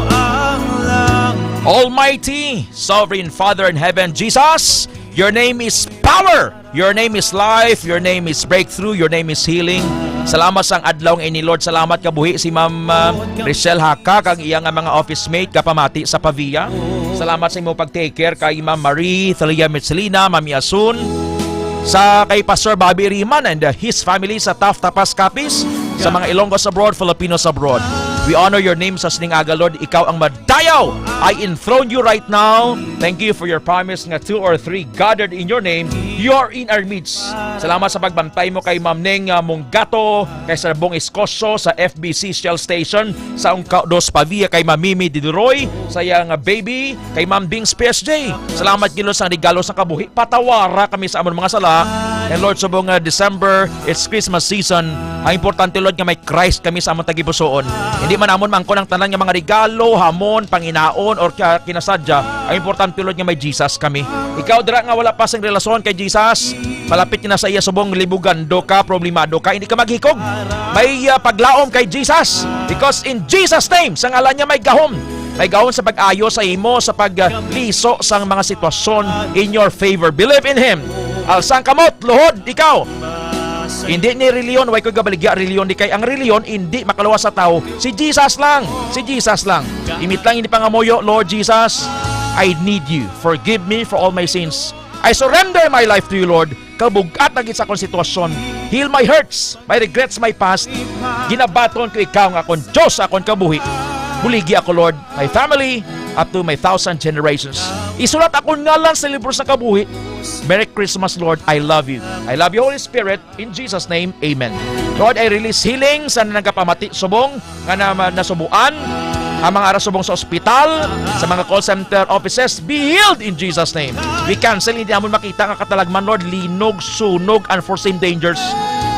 ang lang. Almighty, Sovereign Father in heaven, Jesus, your name is power, your name is life, your name is breakthrough, your name is healing. Salamat sang adlaw nga ini Lord. Salamat kabuhi si Ma'am Richelle Haka kang iyang mga office mate kapamati sa Pavia. Salamat sa imo pag-take care kay Ma'am Marie Thalia Mitzelina, Ma'am Yasun, sa kay Pastor Bobby Riman and his family sa Taft Tapas Capiz, sa mga Ilonggos abroad, Filipinos abroad. We honor your name sa siningaga, Lord. Ikaw ang madayaw. I enthrone you right now. Thank you for your promise nga 2 or 3 gathered in your name, you are in our midst. Salamat sa pagbantay mo kay Ma'am Neng Munggato, kay Sir Bong Escosio sa FBC Shell Station, sa Dos Pavia kay Ma'am Mimi Diduroy, sa iyang baby, kay Ma'am Bings PSJ. Salamat gilo sa regalo sa kabuhi. Patawara kami sa amon mga sala. And Lord, subong December, it's Christmas season. Ang importante, Lord, nga may Christ kami sa among tagipusoon. Hindi man amon mangko ng tanan nga mga regalo, hamon, panginaon, or kinasadya. Ang importante, Lord, nga may Jesus kami. Ikaw, dira nga wala pa sang relasyon kay Jesus, malapit na sa iya subong libugando ka, problemado ka, hindi ka maghikog. May paglaom kay Jesus. Because in Jesus' name, sa ngalan niya may gahom. May gahom sa pag-ayo sa imo, sa pagliso sa mga sitwasyon in your favor. Believe in Him. Alsang kamot, luhod, ikaw. Hindi ni reliyon, way ko gabaligya reliyon di kay. Ang reliyon, hindi makalawas sa tao. Si Jesus lang. Si Jesus lang. Imit lang, hindi pangamoyo, Lord Jesus, I need you. Forgive me for all my sins. I surrender my life to you, Lord. Kabugat na gid sa akong sitwasyon. Heal my hurts, my regrets, my past. Ginabaton ko ikaw nga akong Diyos, akong kabuhi. Buligi ako, Lord, my family, up to my 1,000 generations. Isulat akong ngalan sa libro sa kabuhi. Merry Christmas, Lord. I love you. I love you, Holy Spirit. In Jesus' name, Amen. Lord, I release healing sa nagkapamati subong, nga nasubuan, ang mga arasubong sa ospital, sa mga call center offices, be healed in Jesus' name. We cancel, hindi naman makita nga katalagman, Lord, linog, sunog, unforeseen dangers.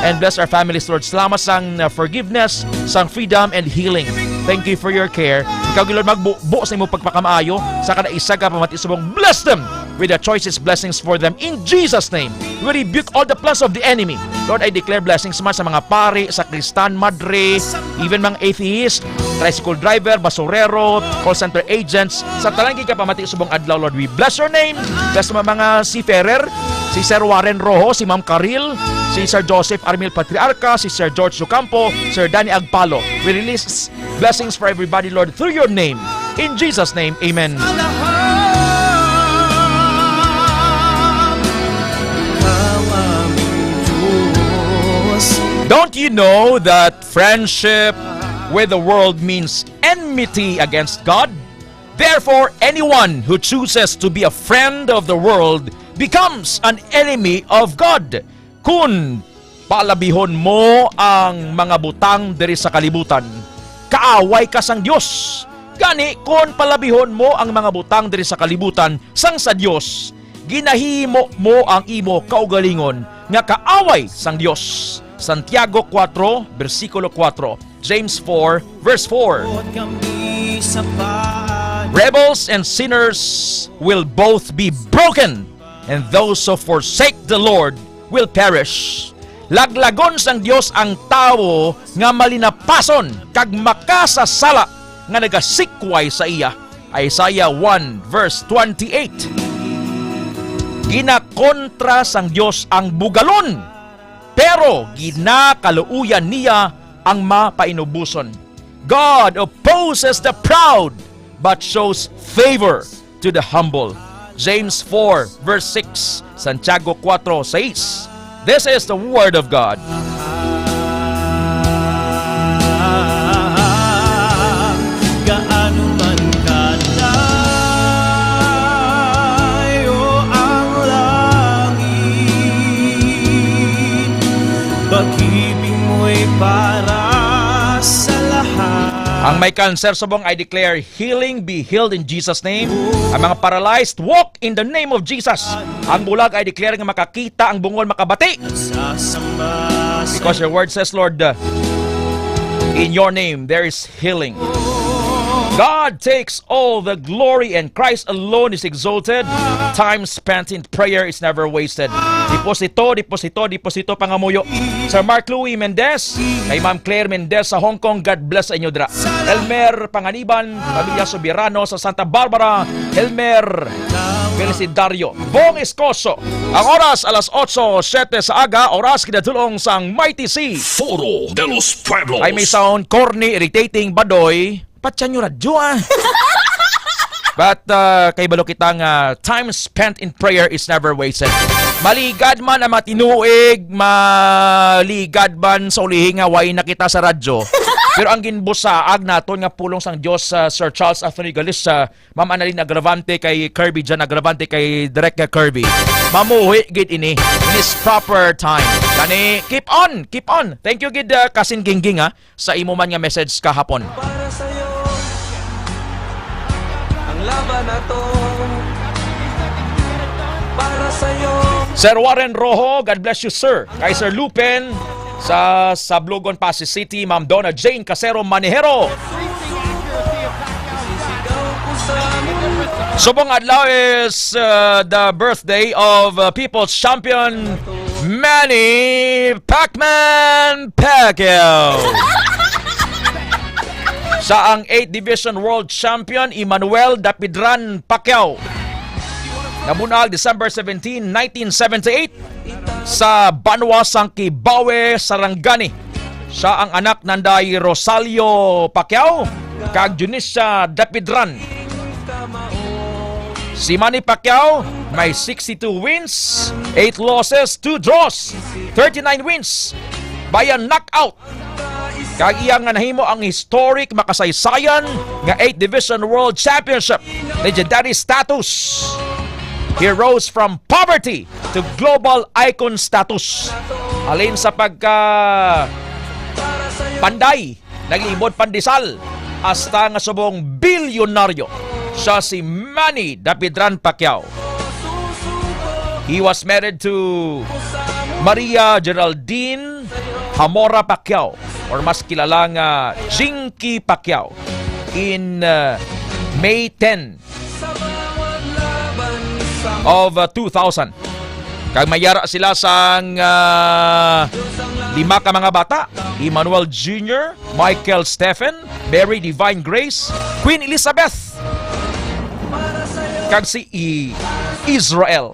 And bless our families, Lord. Salamat sang forgiveness, sang freedom and healing. Thank you for your care. Ikaw, Lord, magbuo sa imo pagpakamaayo, sa kada isa ka pamati subong, bless them with the choicest blessings for them. In Jesus' name, we rebuke all the plans of the enemy. Lord, I declare blessings man sa mga pari, sa Kristan, madre, even mga atheist, tricycle driver, basurero, call center agents, sa talanggi ka pamati subong adlaw, Lord. We bless your name. Bless mga seafarer, si Sir Warren Rojo, si Ma'am Karil, si Sir Joseph Armil Patriarca, si Sir George Sucampo, Sir Danny Agpalo. We release blessings for everybody, Lord, through your name. In Jesus' name, Amen. Don't you know that friendship with the world means enmity against God? Therefore, anyone who chooses to be a friend of the world becomes an enemy of God. Kung palabihon mo ang mga butang diri sa kalibutan, kaaway ka sang Dios. Gani, kung palabihon mo ang mga butang diri sa kalibutan sang sa Dios, ginahimo mo ang imo kaugalingon nga kaaway sang Dios. Santiago 4, versikulo 4. James 4, verse 4. Rebels and sinners will both be broken, and those who forsake the Lord will perish. Laglagon sang Dios ang tawo nga malinapason kag makasasala nga nagasikway sa iya. Isaiah 1 verse 28. Ginakontra sang Dios ang bugalon, pero ginakaluuyan niya ang mapainubuson. God opposes the proud, but shows favor to the humble. James 4 verse 6, Santiago 4:6. This is the word of God. Gaano man kalayo ang langit, pag-ibig mo'y para sa lahat. Ang may cancer subong, I declare healing, be healed in Jesus' name. Ang mga paralyzed, walk in the name of Jesus. Ang bulag, I declare nga makakita, ang bungol makabati. Because your word says, Lord, in your name there is healing. God takes all the glory and Christ alone is exalted. Time spent in prayer is never wasted. Deposito pangamuyo. Sir Mark Louis Mendez, kay Ma'am Claire Mendez sa Hong Kong, God bless sa inyo dra. Elmer Panganiban, Pamilya Soberano sa Santa Barbara, Elmer Felicidario, Bong Escoso. Ang oras alas 8:07 sa aga, oras kinatulong sang Mighty C. Foro de los Pueblos. Ay may sound corny, irritating, badoy. Patyan nyo radyo But kay balo kitang time spent in prayer is never wasted. Maligad man ang matinuig, maligad man sa ulihi nga way nakita sa radyo. Pero ang ginbusaag naton nga pulong sang Dios sa Sir Charles Anthony Galis, Ma'am Annalyn Agravante, kay Kirby Jan Agravante, kay Direk Kirby. Mamuhi gid ini in his proper time. Kani keep on. Thank you gid Kasin Gingging sa imo man nga message kahapon. Para sa'yo ang laban na to. Para sa'yo Sir Warren Rojo, God bless you, sir. Kay Sir Lupin, sa Sablogon, Pasig City, Ma'am Donna Jane Casero Manihero. Subong adlaw is the birthday of People's Champion Manny Pacman Pacquiao. Sa ang 8th Division World Champion Emmanuel Dapidran Pacquiao. Nabunag December 17, 1978 sa Banwa Sangkibawe, Sarangani. Siya ang anak nanday Rosalio Pacquiao kag Junisha Dapidran. Si Manny Pacquiao may 62 wins, 8 losses, 2 draws, 39 wins via knockout. Kag iyang nga nahimo ang historic makasaysayan nga 8th Division World Championship, legendary status. He rose from poverty to global icon status. Alin sa pagka panday, nag-iibod pandisal, hasta nga subong bilyonaryo. Siya si Manny Dapidran Pacquiao. He was married to Maria Geraldine Hamora Pacquiao, or mas kilalang Jinky Pacquiao, in May 10 of 2000. Kag mayara sila sang 5 ka mga bata: Emmanuel Jr., Michael Stephen, Mary Divine Grace, Queen Elizabeth, kag si Israel,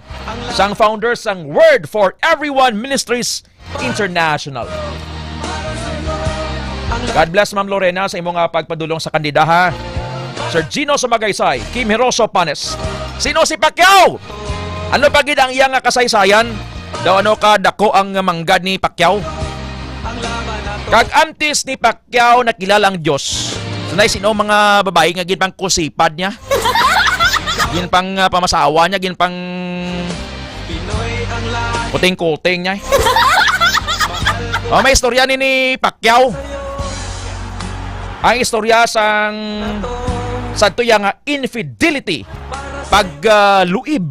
sang founder sang Word for Everyone Ministries International. God bless Ma'am Lorena sa imong pagpadulong sa kandidaha. Sir Gino Sumagaysay, Kim Hiroso Panes. Sino si Pacquiao? Ano pa gid ang iyang kasaysayan? Daw ano ka dako ang manggad ni Pacquiao? Kag antes ni Pacquiao nakilalang Diyos. Sanay sino mga babae nga gid pang kusipad niya? Gin pang pamasawa niya, gin pang kuting-kuting niya. May istorya ni Pacquiao. Ang istorya sang tuya nga infidelity, pagluib.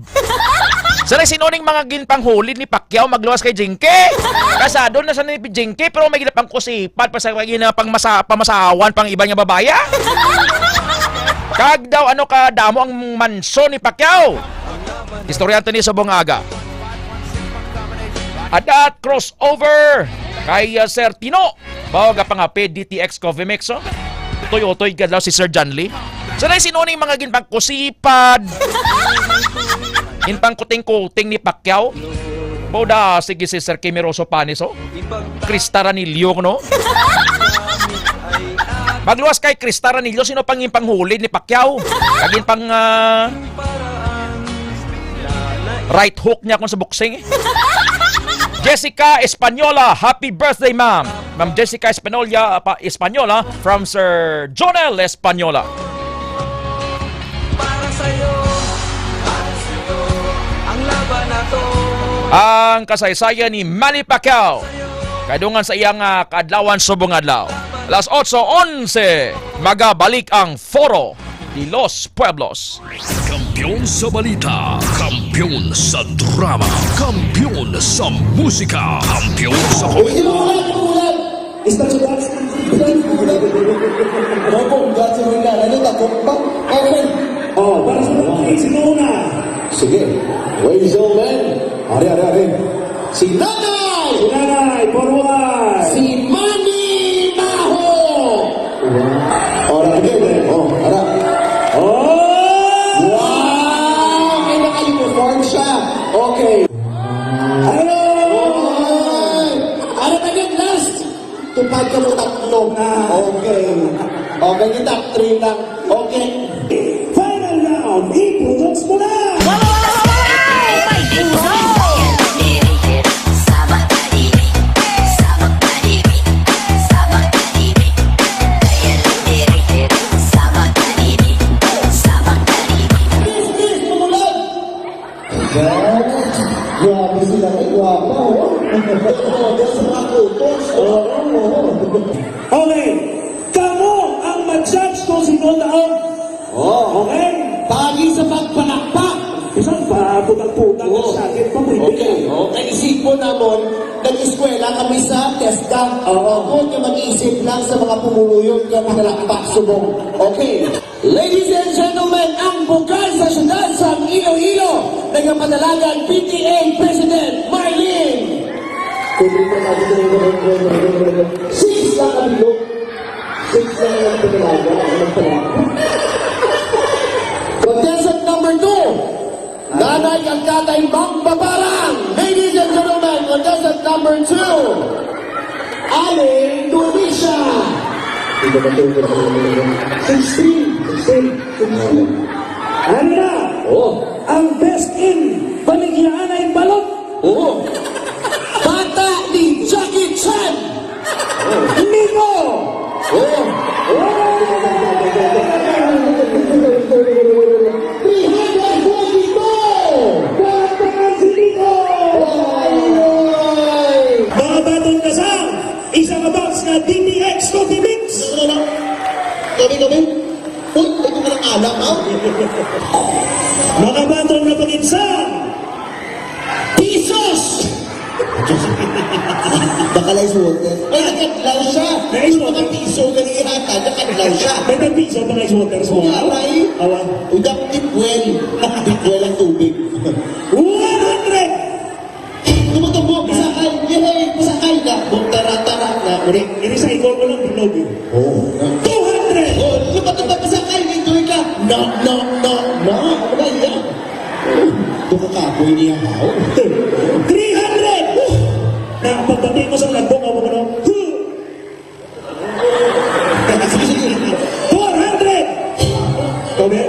Sanay sinuning mga ginpanghuli ni Pacquiao magluwas kay Jinky. Kasado na sa ni Jinky pero may ginapang kusipat pa sa ginapang pamasawan pang iba nga babaya. Kag daw ano ka damo ang manso ni Pacquiao. Istorya ni Subong Aga. Adat crossover kay Sir Tino. Bawa ka pangapid DTX Coffee Mix. Utoy-utoy ka daw si Sir John Lee. Sanay sinuning mga ginpang kusipad. Ginpang kuting-kuting ni Pacquiao. Boda sige si Sir Kimiroso Panis, Krista Ranillo, no? Magluwas kay Krista Ranillo, sino pang huli ni Pacquiao? Kagin pang right hook niya kung sa boxing. Jessica Espanola, happy birthday ma'am. Ma'am Jessica Espanola from Sir Jonel Espanola. Ang kasaysayan ni Manny Pacquiao kadungan sa iyang kaadlawan subong adlaw. Alas 8:11 magabalik ang Foro de los Pueblos. Kampiyon sa balita, kampiyon sa drama, kampiyon sa musika, kampiyon sa komedya. Para sa mga sino una? Sige, ladies and gentlemen, are. Si Nanay! Si Nanay, forward! Si Manny Maho! Alright, again, ara. Wow! May naka-uniform siya. Okay. Hello! Ano ba yung last? Tupad ka mo tatlo. Okay. Okay, yung top 3 lang. Okay. Final round, i-products mo na! Grabe sila may guwapa, Okay, kamo ang mag-judge kung sino daon. Okay? Pagi sa pagpanakpak. Isang pa, putang-putang sa akin pa mo. Okay. epektibo namon, nag-eskwela kami sa TESDA. Huwag niyo mag-iisip lang sa mga pumuluyong ka pinalakpak subong. Okay. Ladies and gentlemen, ang bukal sa syudad sa Iloilo, nagpapadalagan PTA President Marlene. Six lang kami, look. Six lang ang pinalaga. Contestant number 2, Nanay ang Tatay Mang Babarang. Ladies and gentlemen, contestant number 2, Aling Turisha. 16. Ano na? Ang best in Baligyan ay balot. Bata ni Jackie Chan. Nino. Mga batong kasang, isang box na DTX Coffee Mix. Kami? Uy, ito ka ng anak, ha? Mga batong na panginsang, Pisos! Bakalay sa water. Ay, nakadlaw siya. Mga piso ganihata, nakadlaw siya. may nagpiso pa na water sa Nga, Ray. Awan. Udak tipwel. Tipwel ang tubig. 100! Tumutubo, pasakay. Yay, pasakay na. Tara-tara na. Ulit. Ini sa ikon ko lang bilog. 200! Oh, lupa-tupa pasakay. Ito'y ka. No. Ano ba yan? Ito ka kapoy niya. 300! Na pagdating mo sa lagbong ako ano? 400! Kami?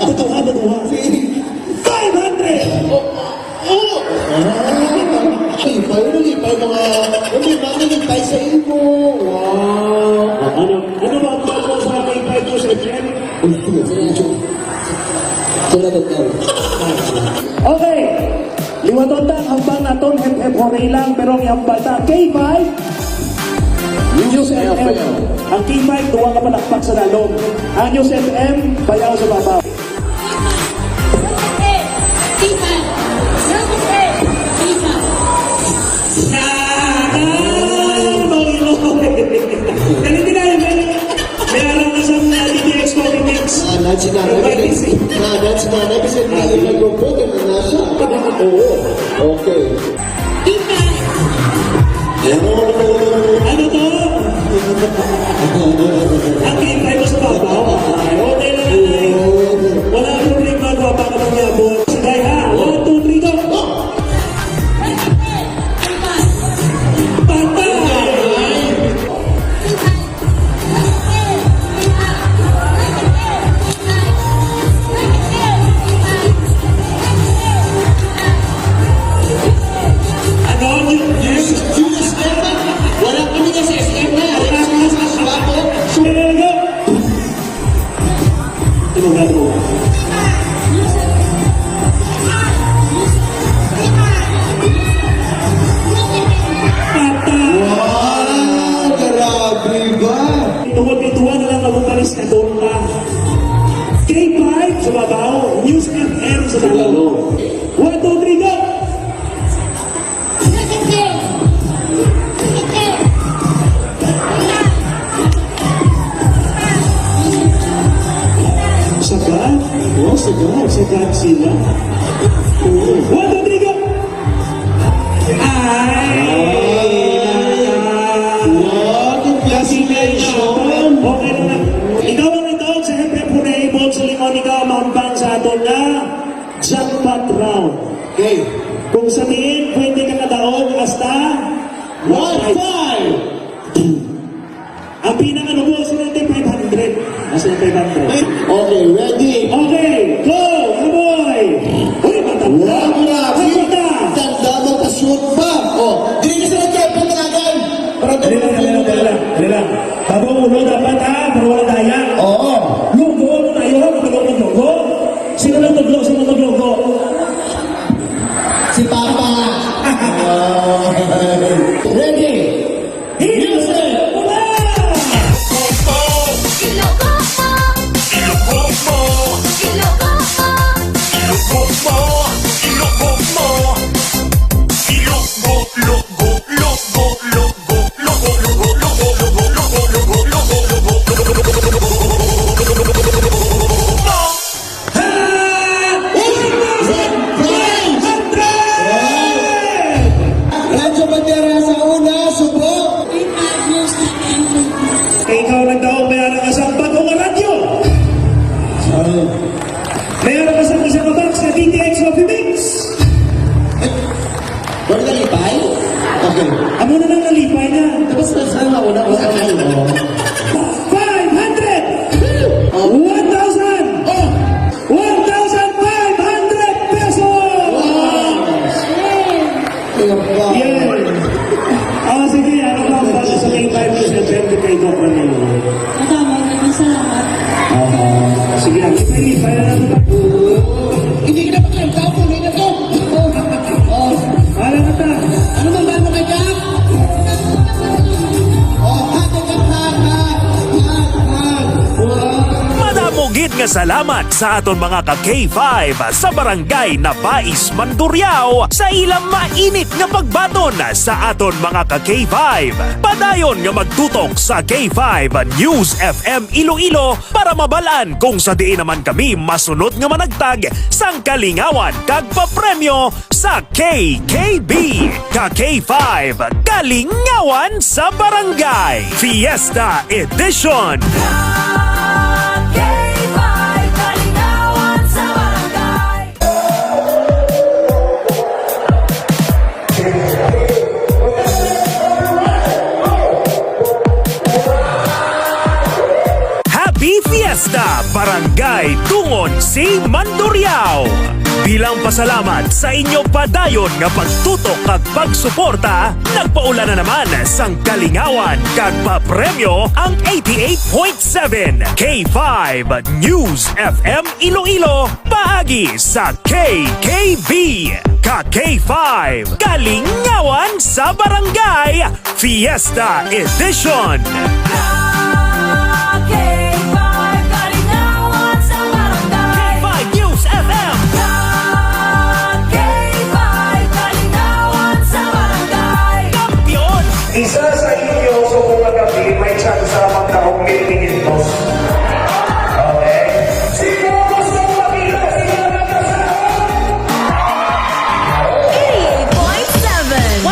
Tutuwa. 500! Lipay mga... Lipay sa imo. Wow. Ano ba ang bago sa aking 5 ko sa Jen? Okay. Liwatondang hambang naton hep horay lang pero ang bata K5 News FM. Ang K5 duwa ka palakpak sa lalong. Ang News FM bayaw sa babaw. That's nanay kasi hindi mag-vote na nasa. Okay. Ano to? Ang K5 mo sa babaw. Okay lang ay. Wala problema ko pa ka magyabot. Sige ha. 1, 2, 3, go. Tuwag-tuwa na lang mabukalis na doon pa. K5 sa babaw, News FM sa dalaw. 1, 2, 3, go! Sagad? Oo, sagad. Sagad sila. 1, 2, 3, go! Congratulations! Okay na. Ikaw ang itaon sa FM Punay sa Limon, ikaw ang mambang sa aton na jackpot round. Okay. Kung sabihin, pwede ka kadaog hasta 1.5. Ang pinaka-nubo, sila 500. Nasa 500. Okay, ready? Okay, go! Kaboy! Uy, matanda! Matanda! Tanda mo pa-shoot pa. Dili ka sa nagkepon talagan. Dali lang. Bago ulo dapat ha, pero wala daya. Oo. Lugo, ano tayo? Nagalog ng lugo? Sino naglugo? Si Papa. Ready? Music! Ilocos mo! Basta sa una ko sa kayo. 500! 1,000! 1,500 pesos! Yeah. Sige, ano ba ang base sa K5 news and 20 kay Doc Ramiro? Maraming salamat. Sige, ang ipay na natin. Hindi ka na pa kayo, tao po, hindi na to. Wala na ta. Ano bang ba mo kay Jack? Madamogid nga salamat sa aton mga ka-K5 sa barangay na Bais Mandurriao sa ilang mainit nga pagbaton sa aton mga ka-K5. Padayon nga magtutok sa K5 News FM Iloilo para mabalaan kung sa diin naman kami masunod nga managtag sang kalingawan kag papremyo sa KKB. Ka-K5 Kalingawan sa Barangay Fiesta Edition. Happy Fiesta Barangay Tungon si Mandurriao. Bilang pasalamat sa inyo padayon nga pagtutok kag pagsuporta, nagpaula na naman sang kalingawan kag papremyo ang 88.7 K5 News FM Iloilo paagi sa KKB. Ka-K5 Kalingawan sa Barangay Fiesta Edition. Isa sa inyo, so kung magabi, may chance sa mga taong meeting ito. Okay? Sino gusto makita? Sino nagkasahod? 88.7.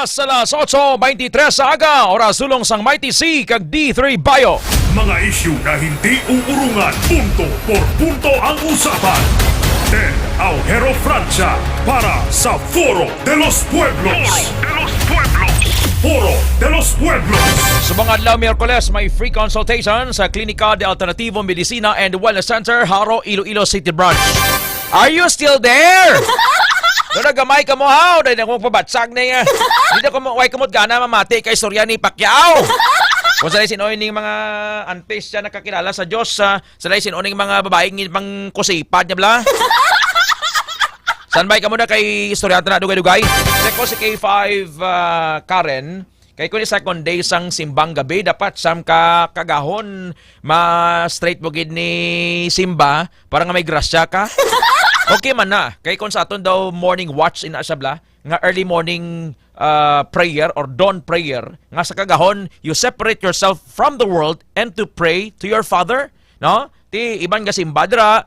Sa alas 8:23 sa aga, oras sulong sang Mighty C kag D3 Bio. Mga isyu na hindi uurungan, punto por punto ang usapan. El Aujero Francia para sa Foro de los Pueblos. Foro de los Pueblos. Sa mga adlaw Miyerkules, may free consultation sa Klinika de Alternativo Medicina and Wellness Center, Haro, Iloilo City Branch. Are you still there? Doon nagamay ka mo, haw. Dahil na kong pabatsag na yan. Hindi na kumaway kamot gana mamati kay Surya ni Pacquiao. Kung salay sinoy ning mga anpes dyan nakakilala sa Diyos, salay sinoy ning mga babaeng pang kusipad niya bla. Sanbay ka muna kay istoryanta na dugay-dugay. Check ko si K5 Karen. Kay kung second day sang simbang gabi, dapat sam ka kagahon ma-straight mo gid ni simba para nga may grasya ka. Okay man na. Kay kung sa aton daw morning watch in asabla, nga early morning prayer or dawn prayer, nga sa kagahon, you separate yourself from the world and to pray to your Father. No? Ti iban nga simba dira,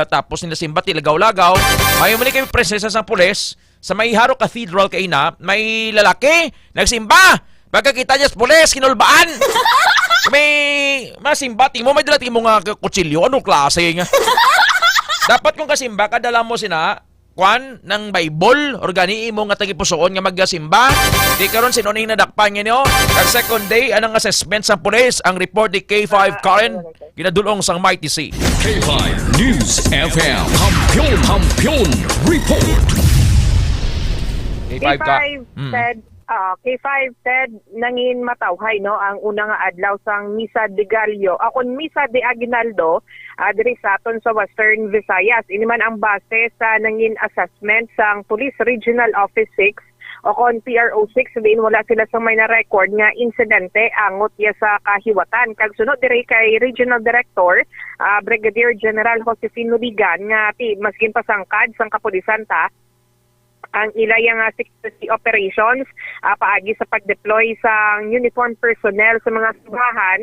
tapos nila simba ti lagaw-lagaw. May muli kay presensya sa pulis sa may Haro Cathedral kay ina, may lalaki nagsimba. Pagkakita niya sa pulis, kinulbaan. May masimba, mo may dala mo nga kutsilyo. Anong klase nga? Dapat kung kasimba, kadala mo sina kwan ng Bible or ganiin mo nga tagipusoon nga magsimba. Di karon sinuning nadakpan nga niyo. Kag second day, anong assessment sa pulis? Ang report ni K5 Karen, ginadulong sang Mighty C. K5 News FM. Kampiyon Report. K5 said nangin matawhay no ang una nga adlaw sang Misa de Gallo. Akon Misa de Aguinaldo diri sa aton sa Western Visayas. Ini man ang base sa nangin assessment sang Police Regional Office 6 o kon PRO 6 din wala sila sa may na record nga insidente angot ya sa kahiwatan. Kag sunod diri kay Regional Director Brigadier General Josefino Ligan nga maskin pasangkad sang kapulisan ta ang ilayang security operations paagi sa pag-deploy sa uniform personnel sa mga simbahan,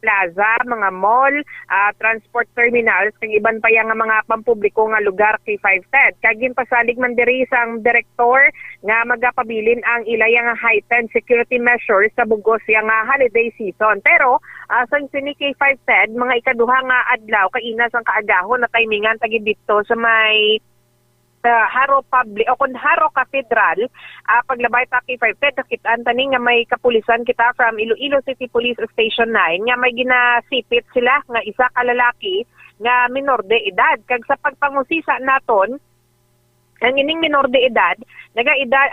plaza, mga mall, transport terminals, kag iban pa yang mga pampubliko nga lugar kay 5TED. Kagin pasalig man diri sang direktor nga magapabilin ang ilayang heightened security measures sa bugos yang holiday season. Pero sa sini kay 5TED, mga ikaduha nga adlaw kaina sang kaagahon na timingan tagi dito sa may Haro Public o kun Haro Cathedral paglabay pa kay 5TED nakitaan tani nga may kapulisan kita from Iloilo City Police Station 9 nga may ginasipit sila nga isa ka lalaki nga minor de edad kag sa pagpangusisa naton ang ining minor de edad naga-edad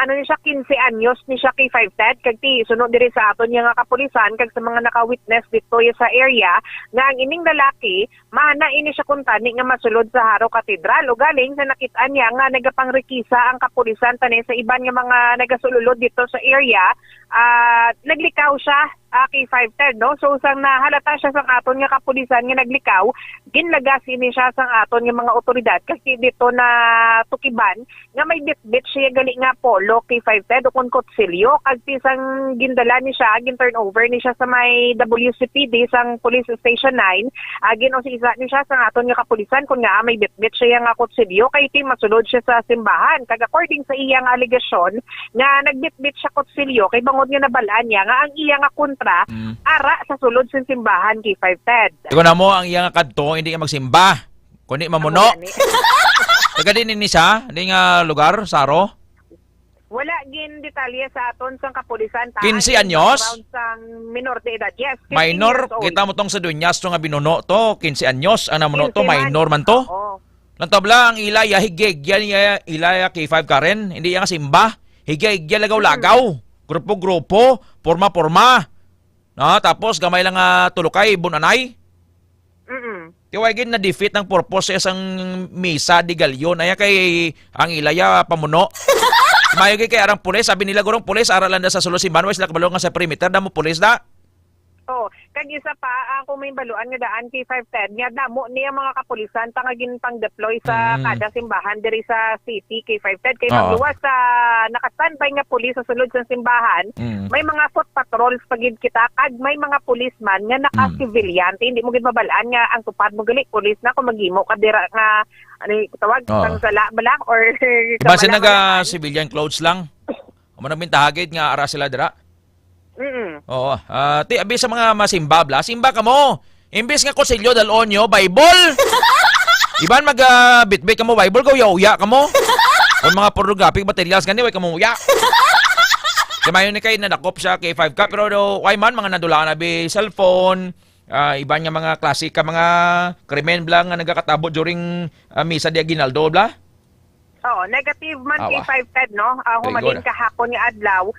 ano ni siya 15 anyos ni siya kay 5TED kag ti sunod diri sa aton nga kapulisan kag sa mga naka-witness dito sa area nga ang ining lalaki mahana ini siya kuntani nga masulod sa Haro Cathedral o galing sa nakit-an niya nga nagapangrekisa ang kapulisan tani sa iban nga mga nagasulod dito sa area naglikaw siya kay 5TED no so sang nahalata siya sang aton nga kapulisan nga naglikaw ginlagas ini siya sang aton nga mga otoridad kasi dito na tukiban nga may bitbit siya gali nga polo kay 5TED o kun kutsilyo kag sang gindala ni siya gin turnover ni siya sa may WCPD sang Police Station 9 ginosisa ni siya sang aton nga kapulisan kun nga may bitbit siya nga kutsilyo kay ti masulod siya sa simbahan kag according sa iyang allegation nga nagbitbit siya kutsilyo kay bangod nga nabalaan niya nga ang iyang nga kontra ara sa sulod sa simbahan kay 5TED. Ikaw na mo ang iyang kadto hindi ka magsimba kundi mamuno. Taga din ni siya, hindi nga lugar, Saro? Wala gin detalye sa aton sang kapulisan. 15 anyos? Sang minor de edad, yes. Minor, kita mo tong sa dunyas to nga binuno to, 15 anyos, ang namuno to, minor man to. Lantabla, ang ilaya, higigya niya, ilaya K5 Karen, hindi nga simba, higigya lagaw-lagaw, grupo-grupo, porma-porma. No, tapos gamay lang tulukay, bunanay. Tiwagin na defeat ng purpose sa isang Misa de Gallo na kay ang ilaya pamuno. Mayo kay arang pulis, sabi nila gurong pulis aralan da sa Solo Simbahan wala kabalo nga sa perimeter damo pulis da. Oh, kag isa pa kung may baluan nga daan kay 510 nga damo niya mga kapulisan tangagin pang deploy sa kada simbahan diri sa city kay 510 kay magluwas sa naka-standby nga pulis sa sulod sa simbahan. May mga foot patrols pagid kita kag may mga policeman nga naka-civilian hindi mo gid mabalaan nga ang tupad mo gali pulis na kung maghimo ka dira nga ano tawag sang sala bala or base naga civilian clothes lang. Amo nang bintahagid nga ara sila dira. Oo. Ti abi sa mga masimba bla, simba ka mo. Imbes nga kutsilyo dalonyo, Bible. Iban mag bitbit ka mo Bible, go uya ka mo. Kung mga pornographic materials gani way ka mo uya. Kamayo ni kay nadakop siya kay 5 ka pero why man mga nadulaan abi cellphone, iba nga mga klasika mga krimen bla nga nagakatabo during Misa de Aguinaldo bla. Oh, negative man kay 5TED no. Humalin kahapon ni adlaw,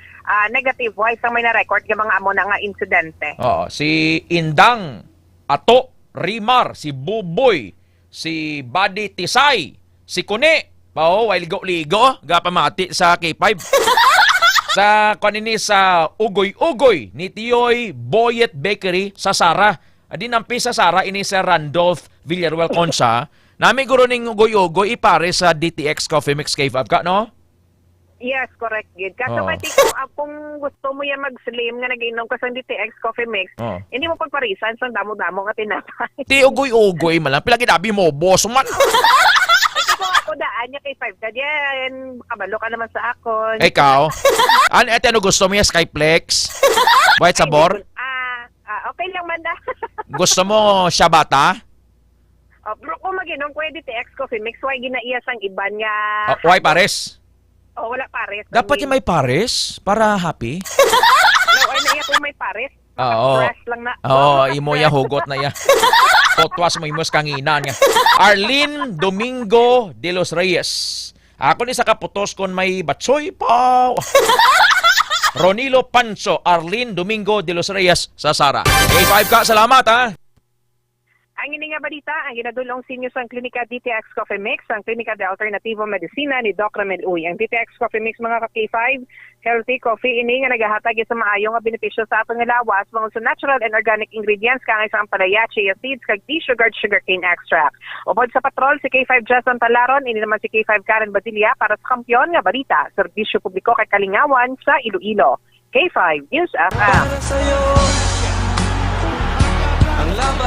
negative wise ang may na-record nga mga amo na nga insidente. Oo, si Indang Ato Rimar, si Buboy, si Buddy Tisay, si Kune. Way ligo-ligo, gapamati sa K5. sa kanini sa Ugoy-Ugoy ni Tioy Boyet Bakery sa Sara. Adi nampi sa Sara ini sa Randolph Villaruel Concha. Nami guro ning Ugoy-Ugoy ipare sa DTX Coffee Mix Cave ka no? Yes, correct, Gid. Kasi Oo. pati kung gusto mo yan mag-slim nga nag-inom ka sa DTX Coffee Mix, Oo. hindi mo pagparisan sa damo-damo nga tinapay. Ti Ugoy-Ugoy malang pila ginabi mo boss man. Kung ako daan niya kay 5 ka diyan, kabalo ka naman sa akon. Ikaw? Ano gusto mo yung Skyplex? White sabor? Okay lang man na. Gusto mo Shabata? Bro, kung mag-inom ko yung DTX Coffee Mix, why ginaiyas ang iban nga? Why pares? Wala pares. Dapat yung may pares para happy. No, ay naiya kung may pares. Oo. Fresh lang na. Oo, imo ya hugot na ya. Potwas mo imos kanginan nga. Arlene Domingo de los Reyes. Ako ni sa kaputos kon may batsoy pa. Ronilo Pancho, Arlene Domingo de los Reyes sa Sara. A5 ka, salamat ha. Ang ini nga balita, ang ginadulong sinyo sa Klinika DTX Coffee Mix, ang Klinika de Alternativo Medicina ni Doc Ramel Uy. Ang DTX Coffee Mix mga ka-K5, healthy coffee ini nga nagahatag sa maayo nga benepisyo sa atong lawas, mga sa natural and organic ingredients kangay sa ampalaya, chia seeds, kag de-sugared sugarcane extract. Ubod sa patrol, si K5 Jason Talaron, ini naman si K5 Karen Badilla para sa kampiyon nga balita, serbisyo publiko kay Kalingawan sa Iloilo. K5 News FM.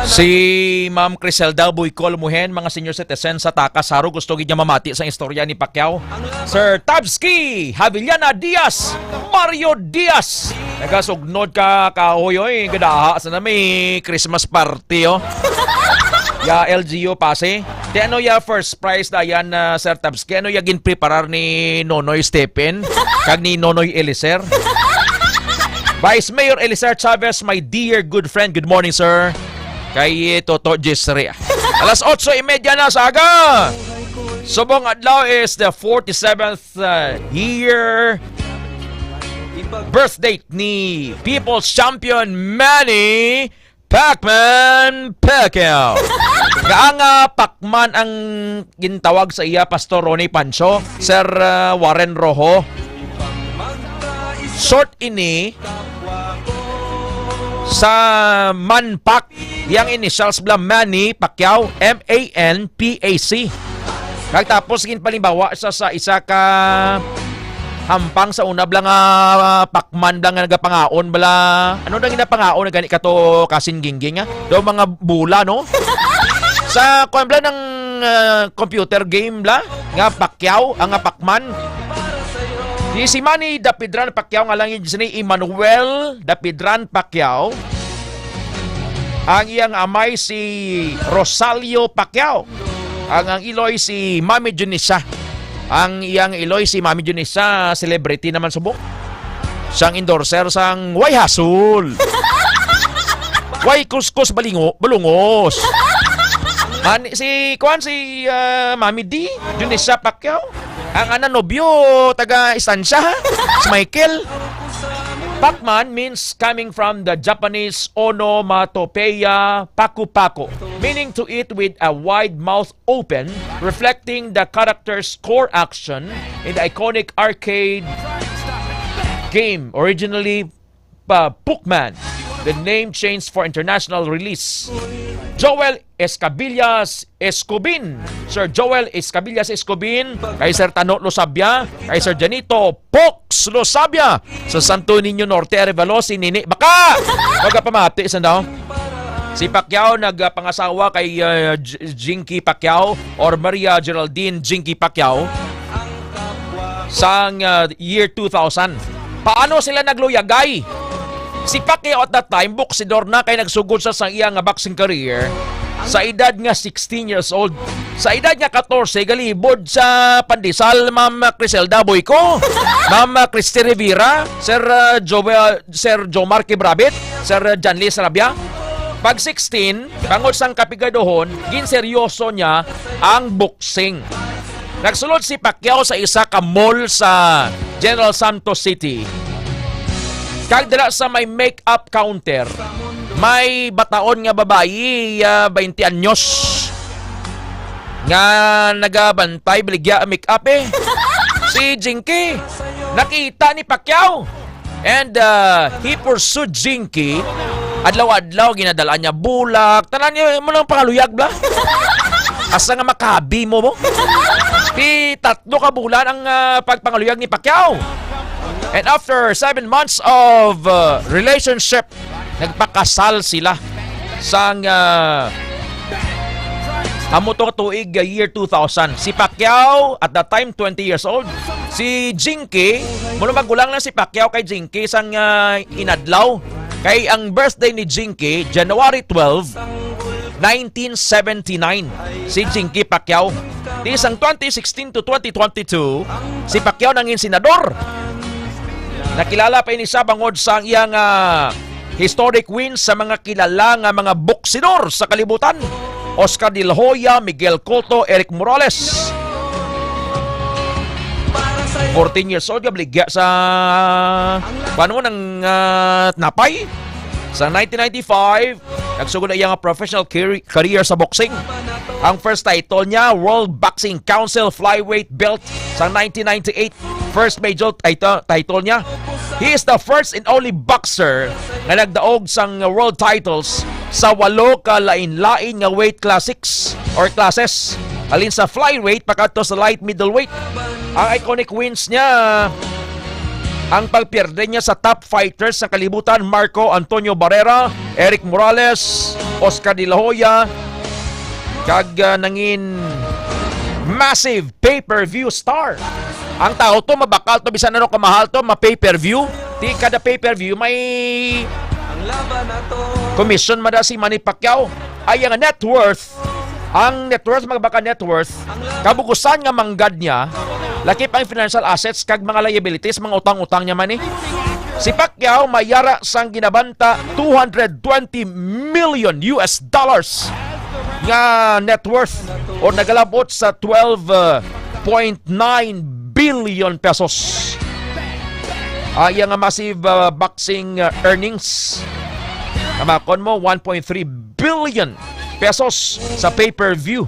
Si Ma'am Criselda Buicol Muhen, mga senior citizen sa Takasaro, gusto gid niya mamati sa istorya ni Pacquiao. Sir Tabsky, Javillana Diaz, Mario Diaz. Nagasugnod ka kahoyoy, gadaha sa na may Christmas party oh. Ya LGU pase. Di ano ya first prize na yan Sir Tabsky? Ano ya ginpreparar ni Nonoy Stephen kag ni Nonoy Eliser? Vice Mayor Eliser Chavez, my dear good friend, good morning sir. Kay Toto Gisre. Alas 8:30 na sa aga. Subong adlaw is the 47th year birthday ni People's Champion Manny Pacman Pacquiao. Gaanga Pacman ang gintawag sa iya Pastor Ronnie Pancho, Sir Warren Rojo. Short ini sa Manpac, yang initials bla Manny Pacquiao, M-A-N-P-A-C. Tapos ginpalimbawa sa isa ka hampang sa una blang Pacman blang nagapangaon bala. Ano na ginapangaon na gani kato kasingginging do mga bula no? Sa kuan bla ng computer game bla nga Pacquiao ang Pacman. Si Manny Dapidran Pacquiao nga lang yun ni Emmanuel Dapidran Pacquiao. Ang iyang amay si Rosalio Pacquiao. Ang iloy si Mami Junissa. Ang iyang iloy si Mami Junissa, celebrity naman subok. Siyang endorser sang Way Hasul. Way Kuskus Balungos. Si Mami D Junissa Pacquiao. Ang nobyo taga Istansya, si Michael. Pacman means coming from the Japanese onomatopoeia paku-paku, meaning to eat with a wide mouth open, reflecting the character's core action in the iconic arcade game, originally Pacman. The name changed for international release. Joel Escabillas Escobin. Sir Joel Escabillas Escobin. Kay Sir Tano Losabia. Kay Sir Janito Pox Losabia. Sa Santo Niño Norte Arevalo, si Nini Baka. Magpamati sa daw. Si Pacquiao nagpangasawa kay Jinky Pacquiao or Maria Geraldine Jinky Pacquiao sang year 2000. Paano sila nagluyagay? Si Pacquiao at that time, boksidor na kay nagsugod sa iyang boxing career sa edad nga 16 years old. Sa edad nga 14, galibod sa pandisal, Ma'am Criselda Boyco, Ma'am Christy Rivera, Sir Jomar Kibrabit, Sir Janly Sarabia. Pag 16, bangod sang kapigadohon, ginseryoso niya ang boxing. Nagsulod si Pacquiao sa isa ka mall sa General Santos City. Kagdala sa may make-up counter, may bataon nga babayi, 20 anyos, nga nagabantay, baligya make-up Si Jinky, nakita ni Pacquiao. And he pursued Jinky. Adlaw-adlaw, ginadalaan niya bulak. Tanan niya mo lang pangaluyag bla. Asa nga makabi mo. Di 3 ka bulan ang pagpangaluyag ni Pacquiao. And after 7 months of relationship, nagpakasal sila sang amutong tuig year 2000. Si Pacquiao at that time 20 years old. Si Jinky, muna magulang lang si Pacquiao kay Jinky sang inadlaw. Kay ang birthday ni Jinky, January 12, 1979. Si Jinky Pacquiao. Di isang 2016 to 2022, si Pacquiao nangin senador. Nakilala pa ini sa bangod sa iyang historic wins sa mga kilala nga mga boksidor sa kalibutan. Oscar De La Hoya, Miguel Cotto, Eric Morales. 14 years old, gabligya sa paano ng napay. Sa 1995, nagsugod na iyang professional career sa boxing. Ang first title niya, World Boxing Council Flyweight Belt sa 1998. First major title niya. He is the first and only boxer na nagdaog sang world titles sa 8 ka lain-lain nga weight classes. Alin sa flyweight pagkadto sa light middleweight. Ang iconic wins niya, ang pagpierde niya sa top fighters sa kalibutan, Marco Antonio Barrera, Eric Morales, Oscar De La Hoya, kag nangin massive pay-per-view star. Ang tao to, mabakal to, bisan ano kamahal to, ma-pay-per-view. Di kada pay-per-view may commission mada si Manny Pacquiao. Ay ang net worth, magbaka net worth, kabugusan nga manggad niya, lakip ang financial assets kag mga liabilities, mga utang-utang niya man eh. Si Pacquiao mayara sang ginabanta $220 million nga net worth o nagalabot sa 12.9 billion pesos. Yang massive boxing earnings, kamakon mo 1.3 billion pesos sa pay-per-view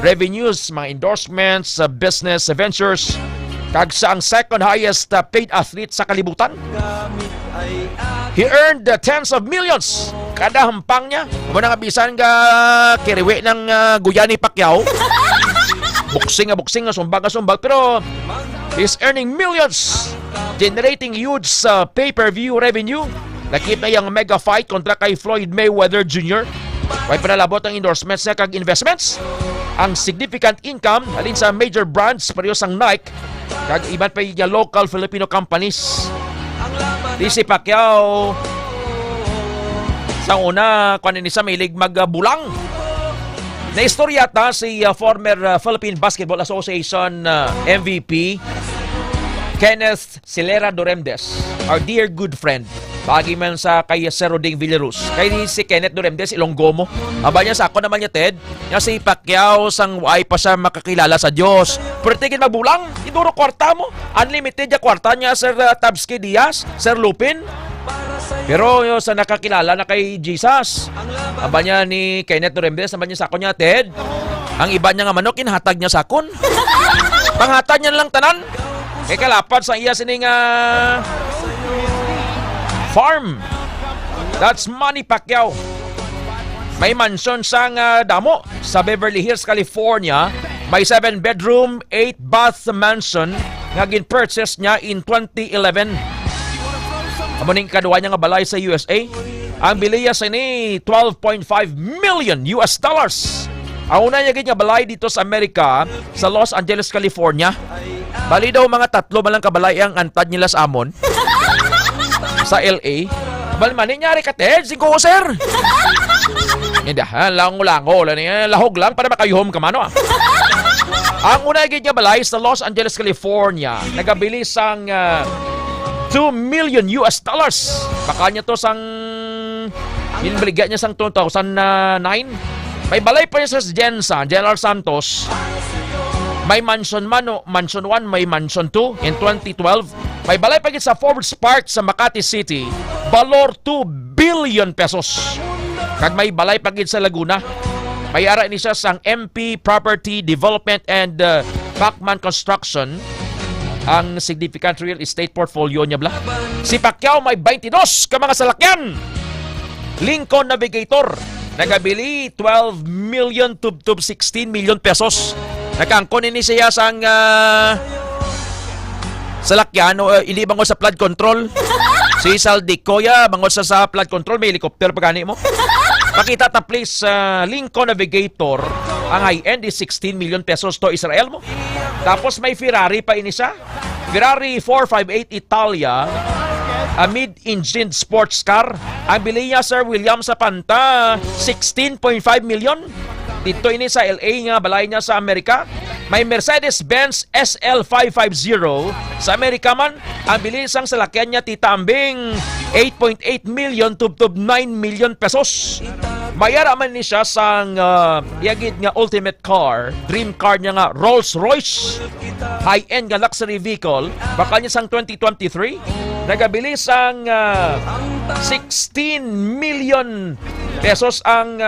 revenues, mga endorsements, business ventures, kag sa ang second highest paid athlete sa kalibutan. He earned tens of millions kada hampang niya. Muna nga bisan nga kiriwi ng Guyani Pacquiao. Boxing nga sumbag, pero he's earning millions, generating huge pay-per-view revenue. Nakip na yung mega fight kontra kay Floyd Mayweather Jr. May panalabot ang endorsements niya kag investments. Ang significant income alin sa major brands parehas ang Nike kag iban pa yung local Filipino companies. Di si Pacquiao sa una kunin sa milig magbulang. Naistorya ta si former Philippine Basketball Association MVP Kenneth Silera Doremdes, our dear good friend. Pagi man sa kay Sir Roding Villarus. Kay si Kenneth Doremdes, Ilonggo mo. Aba niya sa ako naman niya, Ted. Nga si Pacquiao, sang why pa siya makakilala sa Diyos. Pero tigil mabulang, iduro kwarta mo. Unlimited ya kwarta niya, Sir Tabsky Diaz, Sir Lupin. Pero sa nakakilala na kay Jesus, aba niya ni Kenneth Doremdes, aba niya sa ako niya, Ted. Ang iba niya nga manok, inhatag niya sa akon. Panghatag niya lang tanan. Kay kalapad sa iya sining farm. That's Manny Pacquiao. May mansion sang damo sa Beverly Hills, California. May 7-bedroom, 8-bath mansion nga gin-purchase niya in 2011. Amuning kaduwa niya nga balay sa USA. Ang biliya sa ni $12.5 million. Ang una niya nga balay dito sa Amerika, sa Los Angeles, California. Bali daw mga 3 malang kabalay ang antad nila sa amon. Sa LA. Balman, nangyari ka, Ted? Sigo, sir. Hindi, lango-lango. Lahog lang para makayuhom ka mano. Ang una niya balay sa Los Angeles, California. Nagabilis ang $2 million. Baka niya to sang hinbaligyan niya sang 2009. May balay pa niya sa Jensen, General Santos. May mansion mansion 1, may mansion 2 in 2012. May balay pa sa Forbes Park sa Makati City, balor 2 billion pesos. Kag may balay pa sa Laguna. May ara ni siya sang MP Property Development and Pacman Construction. ang significant real estate portfolio niya bla. Si Pacquiao may 22 ka mga salakyan. Lincoln Navigator nagabili 12 million to 16 million pesos. Nakaangkon ini siya sang salakyan o hindi bangon sa flood control. Si Saldicoya bangon sa flood control, may helicopter pagani mo. Makita ta please Lincoln Navigator, ang high-end is 16 million pesos to Israel mo. Tapos may Ferrari pa ini siya. Ferrari 458 Italia, a mid-engine sports car. Ang bili niya Sir William sa Panta, 16.5 million. Dito ini sa LA nga, balay niya sa Amerika. May Mercedes-Benz SL550 sa Amerika man. Ang bilis ang salakyan niya titambing 8.8 million to 9 million pesos. Mayara man ni siya sang yagid nga ultimate car, dream car niya nga Rolls-Royce. High-end nga luxury vehicle. Baka niya sang 2023. Nagabili sang 16 million pesos ang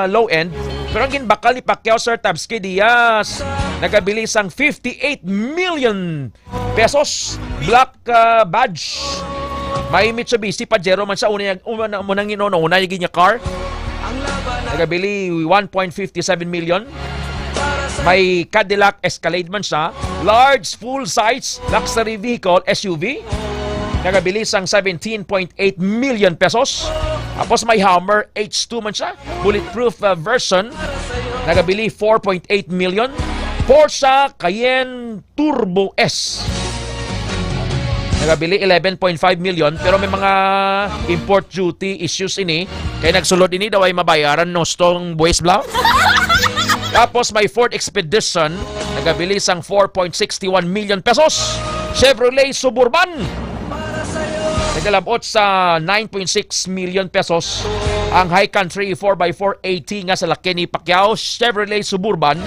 low-end. Pero ang ginbakal ni Pacquiao Sir Tabsky Diaz, nagabili sang 58 million pesos black badge. May Mitsubishi Pajero man sa unang yung niya car. Nagabili 1.57 million. May Cadillac Escalade man siya, large full-size luxury vehicle SUV. Nagabili sang 17.8 million pesos. Tapos may Hummer H2 man siya, bulletproof version. Nagabili 4.8 million. Porsche Cayenne Turbo S. Nagabili 11.5 million. Pero may mga import duty issues ini. Kaya nagsulod ini daw ay mabayaran no stong buwis blau. Tapos may Ford Expedition. Nagabili sang 4.61 million pesos. Chevrolet Suburban. Nagalabot sa 9.6 million pesos ang High Country 4x4 nga sa laki ni Pacquiao, Chevrolet Suburban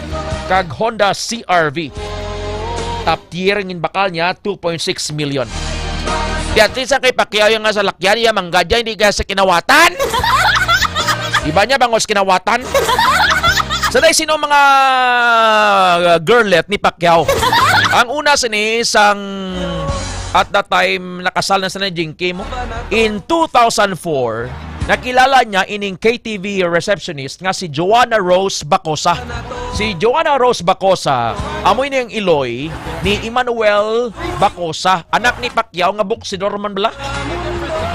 kag Honda CR-V. Top tier ngin bakal niya 2.6 million. Diyati sa kay Pacquiao yung nga sa lakyan niya manggadya hindi ka sa kinawatan. Iba niya bangos kinawatan. Sanay sino mga girllet ni Pacquiao? Ang una sini sang at that time, nakasal na sa Jinky mo. In 2004, nakilala niya ining KTV receptionist nga si Joanna Rose Bacosa. Si Joanna Rose Bacosa, amoy niyang Iloy ni Emmanuel Bacosa, anak ni Pacquiao nga boksidor man bala.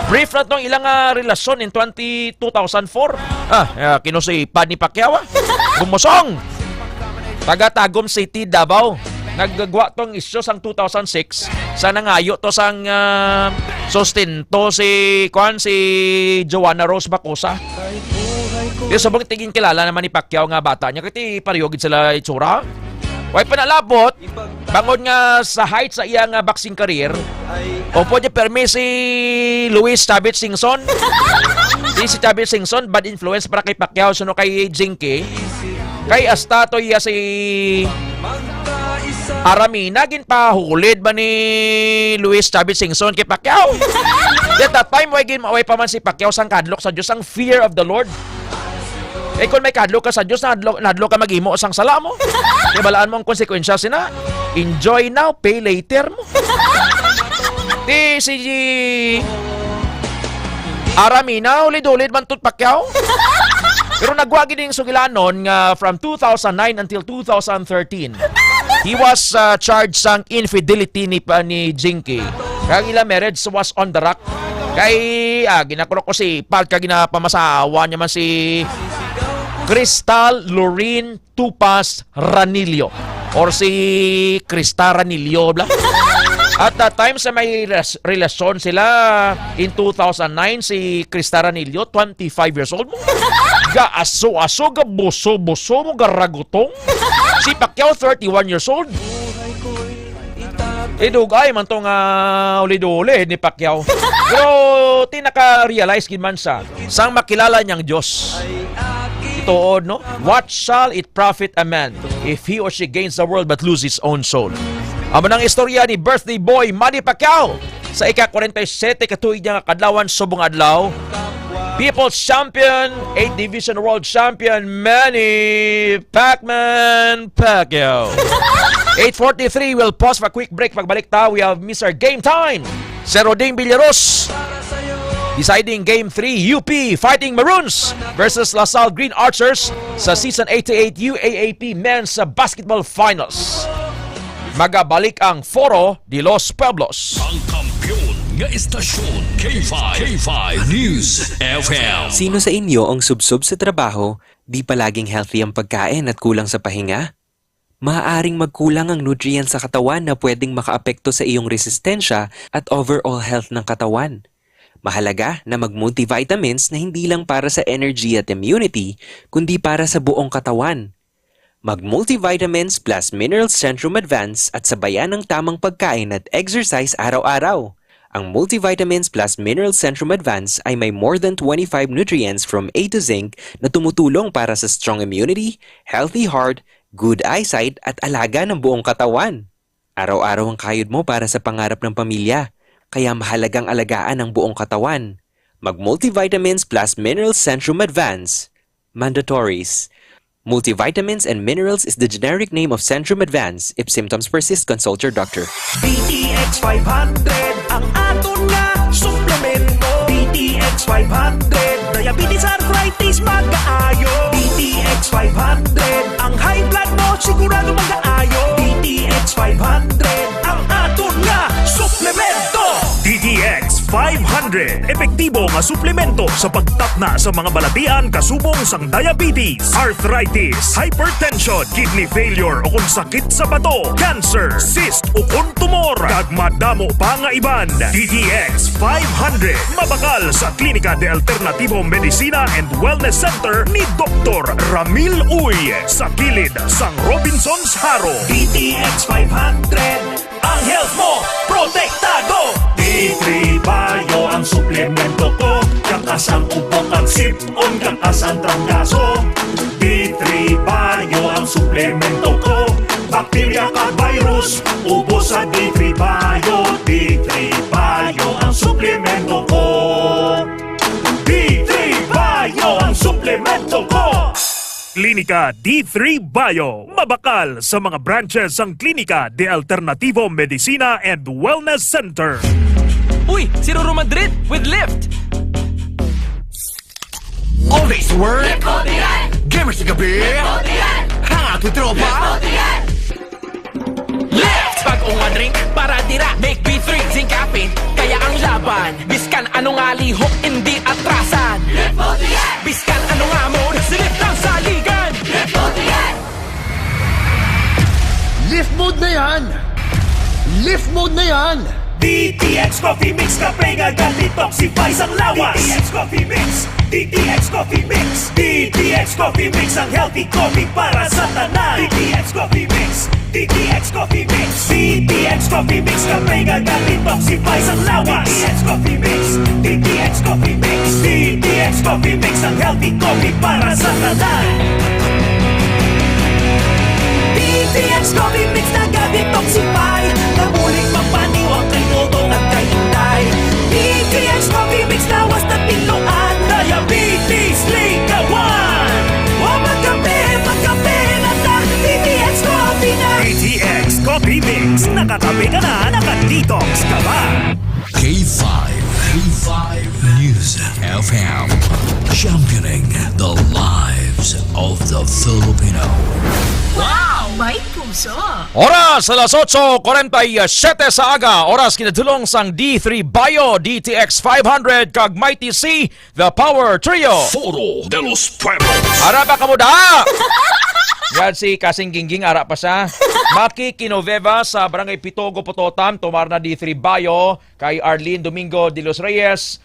Brief na itong ilang relasyon in 2004. Kinusipan ni Pacquiao. Bumusong! Taga-Tagum City, Davao. Naggagawa tong isyo sang 2006 sa nangayo to sang sustento si Joanna Rose Bacosa. Yung sabang tingin kilala naman ni Pacquiao nga bata niya kiti pariyogid sila itsura. Way panalabot bangod nga sa height sa iyang boxing career. Opo niya permi si Luis Chavez Singson. Si Chavez Singson bad influence para kay Pacquiao suno kay Jinky. Kay hasta to iya si Aramina, ginpahulid ba ni Luis Chavez Singson kay Pacquiao? At that time, way pa man si Pacquiao sang kadlok sa Diyos, ang fear of the Lord. Eh kung may kadlok ka sa Diyos, nadlok ka mag-imo sang sala mo. Kaya balaan mo ang konsekwensya sina. Enjoy now, pay later mo. Si Aramina, ulid-ulid man tut Pacquiao. Pero nagwagi din sugilanon nga from 2009 until 2013. He was charged sang infidelity ni Jinky. Kaya ila marriage was on the rock. Kay ginakurok ko si Pal kaya ginapamasawa niya man si Crystal Lorraine Tupas Ranillo or si Crista Ranillo bla. At that time sa may relasyon sila in 2009 si Crista Ranillo 25 years old mo. Ga-aso-aso, ga-buso-buso mo, garagutong. Si Pacquiao, 31 years old. Idugay man itong ulid-ulid ni Pacquiao. Pero tinaka-realize gin man siya sang makilala niyang Diyos. Itood, no? What shall it profit a man if he or she gains the world but lose his own soul? Amo ng istorya ni birthday boy Manny Pacquiao sa ika-47 katuig niya kadlawan subong adlaw. People's Champion, 8th Division World Champion, Manny Pacman Pacquiao. 8:43, we'll pause for a quick break. Pagbalik ta, we have Mr. Game Time. Si Roding Villaros. Deciding Game 3, UP fighting Maroons versus LaSalle Green Archers sa Season 88 UAAP Men's Basketball Finals. Magabalik ang Foro de los Pueblos. Ang kampiyon nga istasyon, K5 News FM. Sino sa inyo ang subsob sa trabaho, di palaging healthy ang pagkain at kulang sa pahinga? Maaaring magkulang ang nutrients sa katawan na pwedeng makaapekto sa iyong resistensya at overall health ng katawan. Mahalaga na mag-multivitamins na hindi lang para sa energy at immunity, kundi para sa buong katawan. Mag-multivitamins plus Minerals Centrum Advance at sabayan ng tamang pagkain at exercise araw-araw. Ang Multivitamins plus Minerals Centrum Advance ay may more than 25 nutrients from A to zinc na tumutulong para sa strong immunity, healthy heart, good eyesight at alaga ng buong katawan. Araw-araw ang kayod mo para sa pangarap ng pamilya. Kaya mahalagang alagaan ang buong katawan. Mag-multivitamins plus Minerals Centrum Advance. Mandatories. Multivitamins and minerals is the generic name of Centrum Advance. If symptoms persist, consult your doctor. DTX 500 ang aton nga suplemento. DTX 500 diabetes arthritis magkaayo. DTX 500 ang high blood mo sigurado magkaayo. DTX 500 ang aton nga suplemento. DTX 500 epektibo nga suplemento sa pagtapna sa mga balatian kasubong sang diabetes, arthritis, hypertension, kidney failure o kung sakit sa bato, cancer, cyst o kung tumor, kag madamo pa nga iban. DTX 500 mabakal sa Klinika de Alternativo Medicina and Wellness Center ni Dr. Ramil Uy sa kilid sang Robinson's Haro. DTX 500 ang health mo protektado. D3 Bio ang suplemento ko. Kakasang upok ang sip-on, kakasang trangkaso. D3 Bio ang suplemento ko. Bakterya ka virus, ubo sa D3 Bio. D3 Bio ang suplemento ko. D3 Bio ang suplemento ko. Klinika D3 Bio. Mabakal sa mga branches ang Klinika de Alternativo Medicina and Wellness Center. Uy, si Roro Madrid with Lyft! Always work! Gamers sa gabi! Hangat with tropa! Lyft! Bagong nga drink para dira make B3 zinc caffeine. Kaya ang laban biskan anong alihok hindi atrasan. Biskan anong amor silip ng saligan. Lift mode na yan! Lift mode na yan! DTX Coffee Mix Kape nga gali-toxify sang lawas. DTX Coffee Mix, DTX Coffee Mix, DTX Coffee Mix ang healthy coffee para sa tanan. DTX Coffee Mix, DTX Coffee Mix, DTX Coffee Mix Kape nga gali-toxify sang lawas. DTX Coffee Mix, DTX Coffee Mix, DTX Coffee Mix ang healthy coffee para sa tanan. DTX Coffee Mix na gali-toxify, nabulig magpaniwag kay Dodong at kay Inday. DTX Coffee Mix lawas na pinuan, diabetes ligawan. O magkape na ta, DTX Coffee na. DTX Coffee Mix, nakakape ka na, nakadetox ka ba? K5 News FM. Championing the lives of the Filipino. Wow! May puso! Oras alas 8:47 sa aga. Oras kinadulong sang D3 Bio DTX 500 kag Mighty C The Power Trio. Foro de los Pueblos. Ara ba kamuda? Yan si Kasing Gingging, ara pa siya. Maki Kinoveva sa Barangay Pitogo, Pototam, tumar na D3 Bio. Kay Arlene Domingo de los Reyes,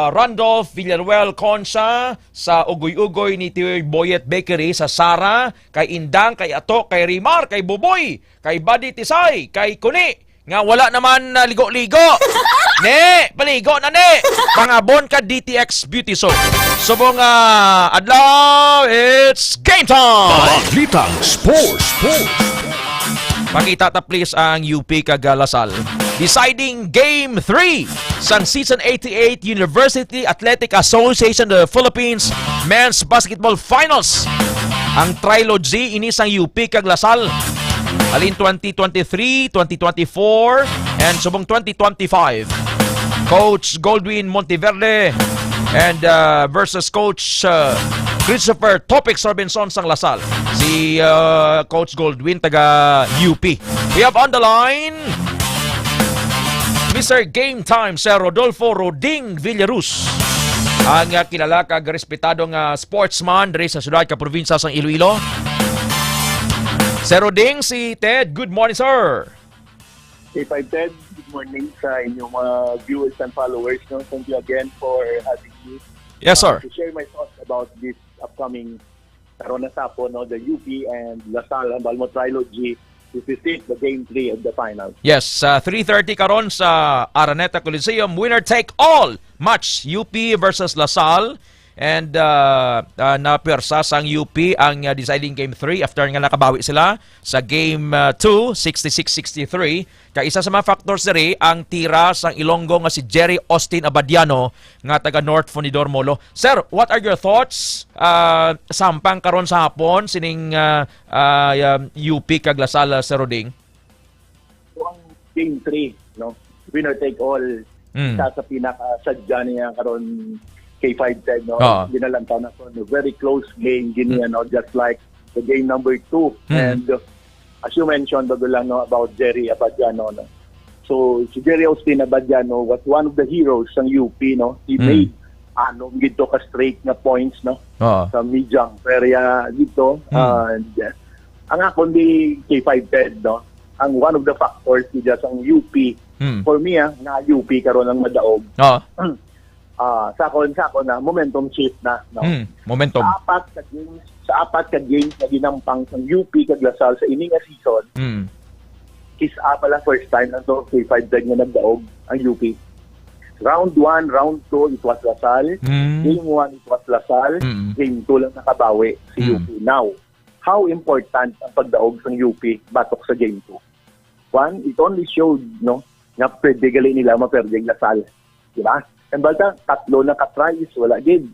Randolph Villaruel Concha sa Ugoy-Ugoy ni Tioy Boyet Bakery sa Sara, kay Indang, kay Atok, kay Rimar, kay Buboy, kay Buddy Tisay, kay Kuni, nga wala naman ligo-ligo. Ne, paligo na ne. Pangabon ka DTX Beauty Soap. Subong adlaw, it's game time. Balitang Sports. Pakita ta please ang UP Kagalasal. Deciding Game 3 sa Season 88 University Athletic Association of the Philippines Men's Basketball Finals. Ang trilogy inisang UP Kaglasal. Alin 2023, 2024, and subong 2025. Coach Goldwyn Monteverde and versus Coach Christopher Topics Robinson sang Lasal. Si Coach Goldwyn taga UP. We have on the line Mr. Game Time Sir Rodolfo Roding Villarus. Ang kilala kag respetadong sportsman diri sa siyudad ka probinsya sang Iloilo. Sir Roding, si Ted. Good morning, sir. K5 Ted, good morning sa inyong mga viewers and followers. No? Thank you again for having me. Yes, sir. To share my thoughts about this upcoming karon na sapo, no, the UP and Lasal and Balmo Trilogy. This is the game 3 of the final. Yes, 3:30 karon sa Araneta Coliseum. Winner take all match UP versus Lasal. And napersa sang UP ang deciding game 3 after nga nakabawi sila sa game 2, 66-63. Kaya isa sa mga factors diri ang tira sang Ilonggo nga si Jerry Austin Abadiano nga taga North Fonidor Molo. Sir, what are your thoughts sampang karon sa hapon sining UP kag Lasal, Sir Roding? So, ang game 3, no, winner take all. Isa sa pinaka-sadya niya karon K5 Ted, no? Ginalantaw na to. Very close game, no? Just like the game number 2. And as you mentioned, bago lang, no, about Jerry Abadiano, no? So, si Jerry Austin Abadiano was one of the heroes ng UP, no? He made gito ka straight na points, no? Sa Mijang area dito. And ang ako ni K5 Ted, no? Ang one of the factors dito sa UP, for me, na UP karon ang madaog. Sakon na momentum shift na, no. Momentum. Sa apat ka games na ginampang sa UP kag Lasal sa ining nga season. Pala first time na to K5 nga nagdaog ang UP. Round 1, round 2 it was Lasal. Game 1 it was Lasal. Game 2 lang nakabawi si UP. Now, how important ang pagdaog sa UP batok sa game 2? One, it only showed, no, nga pwede gali nila maperde ang Lasal. Diba? And balta, tatlo na ka-tries, wala gid.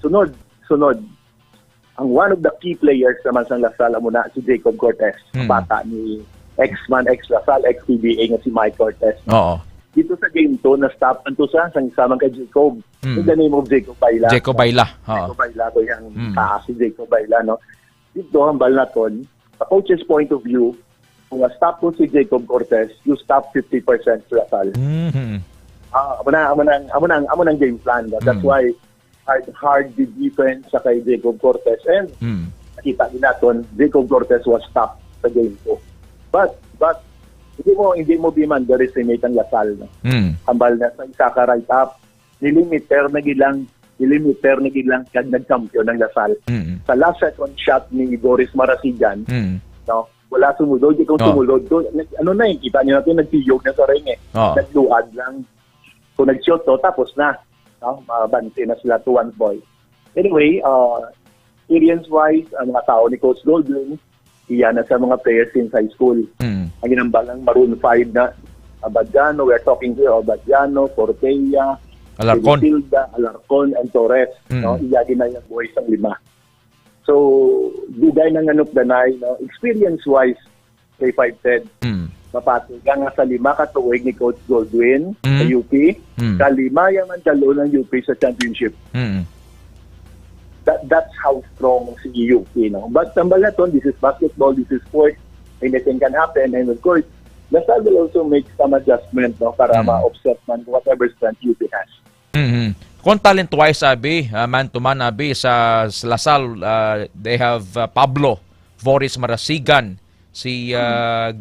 Sunod. Ang one of the key players naman sa Lasal muna si Jacob Cortez. Bata ni ex-man, ex-Lasal, ex-PBA nga si Mike Cortez. Dito sa game 2, na-stop anto sa samang kay Jacob. In the name of Jacob Baila. Jacob Baila. Jacob Baila ko yung si Jacob Baila, no? Dito ang balaton, sa coach's point of view, kung stop ko si Jacob Cortez, you stop 50% sa Lasal. Amo nang game plan. That's why hard the defense sa kay Jacob Cortez. And nakita din natin, Jacob Cortez was stopped sa game 2. But hindi mo biman the-estimate ang Lasal. No? Hambal na sa isa ka right up, nilimiter na gilang kag nag-champion ng Lasal. Sa last second shot ni Boris Marasigan, no, wala sumulod, ikaw sumulod. Ano na kita niyo natin, nagtiyog na sa ring nagluad lang. So nag-shot to, tapos na. No? Bansi na sila 2-1 boy. Anyway, experience-wise, ang mga tao ni Coach Goldwyn, iyan na sa mga players since high school. Ang ginambalang Maroon 5 na Abadiano, we are talking here, Abadiano, Portella, Alarcon, and Torres. No? Iyagin na yung boys ang 5. So, dugay na nga danay, no? Experience-wise, kay 5 Ted, mapatiga nga sa 5 katuig ni Coach Goldwyn sa UP. Sa 5 yaman dalo ng UP sa championship. That's how strong si UP, no? But tambal na to, this is basketball, this is sport, anything can happen. And of course, Lasal will also make some adjustment, no, para ma-offset man whatever strength UP has. Kung talent-wise, man to man, sa Lasal, they have Pablo Boris Marasigan, si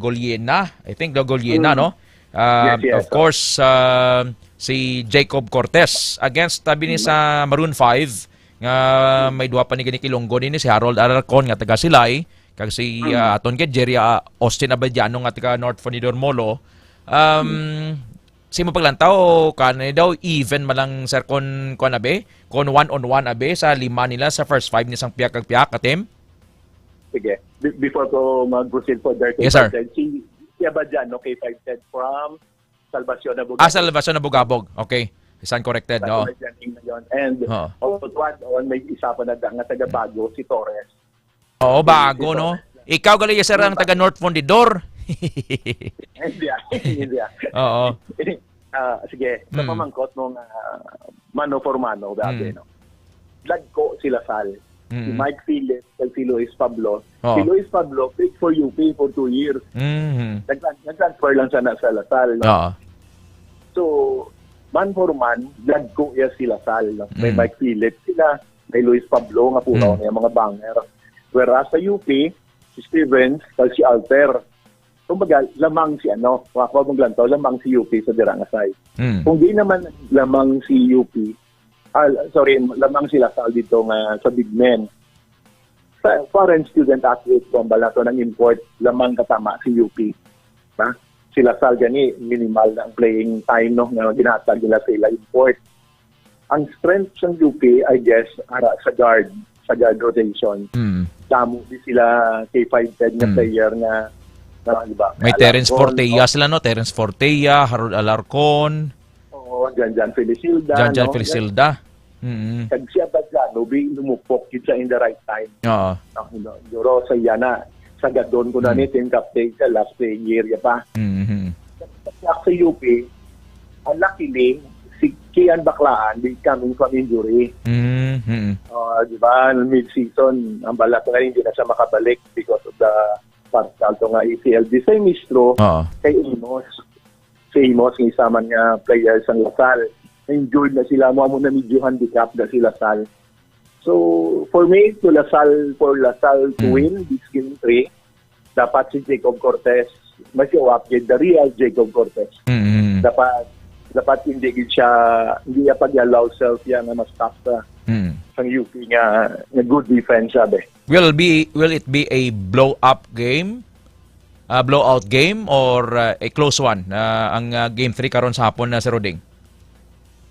Goliena, I think the Goliena, no? Of course, si Jacob Cortez against tabi ni sa Maroon 5 nga may duha pa ni Ilonggo ni si Harold Alarcon nga taga Silay kag si aton kay Jerry Austin Abadiano nga taga North Fonidor Molo. Simo paglantaw kan daw even malang sir kon abe kon 1-on-1 abe sa 5 nila sa first 5 ni sang piyak kag piyak atem. Sige. Before ko mag-proceed further, yes, sir. Si Abadiano, K5 Ted from Salvacion na Bugabog. Salvacion na Bugabog. Okay. Isan corrected, no? And on, may isa pa na nga taga Bago, si Torres. Oo, Bago, no? Ikaw gali sir ang taga North Fundidor. Hindi. Oo. Sige, sa pamangkot mong mano for mano, dati, no? Lagko sila Sal. Si Mike Phillips, si Luis Pablo. Oo. Si Luis Pablo played for UP for 2 years. Nag-transfer lang siya sa Lasal. No? Oo. So, man for man, lagko ya sila Sal. No? May Mike Phillips sila, may Luis Pablo, nga puno na yung mga banger. Whereas sa UP, si Stevens, si Alter, kumbaga, lamang si wako mong lantaw, lamang si UP sa Dirangasay. Kung di naman lamang si UP, lamang si Lasal dito nga sa Big Men. Sa foreign student athlete, kumbala to ng import, lamang katama si UP. Ha? Si Lasal gani, minimal na ang playing time, no, nga ginatag nila sila import. Ang strength ng UP, I guess, sa guard rotation. Damo di sila K5 na player na diba? May Terence Fortea sila, no? Terence Fortea, Harold Alarcon. Oo, Jan Felicilda. Jan Felicilda. Kag siya ba dyan, lumupok yun siya in the right time. Oo. Duro sa yana, sa gadon ko na ni team captain sa last playing year pa. Sa UP, luckily, si Kian Baclaan, coming from injury. Diba, mid-season, ang balat nga hindi na siya makabalik because of the partial to nga ACL. Di sa Mistro, kay Amos. Si Amos, ng isa man nga players ng Lasal. Enjoyed na sila mo na medyo handicap na si Lasal. So, for me, for Lasal to win this game 3, dapat si Jacob Cortez, mas-iwap the real Jacob Cortez. Dapat hindi niya pag-allow self yan na mas tough sa UP nga good defense sabi. Will it be a blow-up game? A blowout game or a close one? Ang game 3 karon sa hapon na Sir Roding?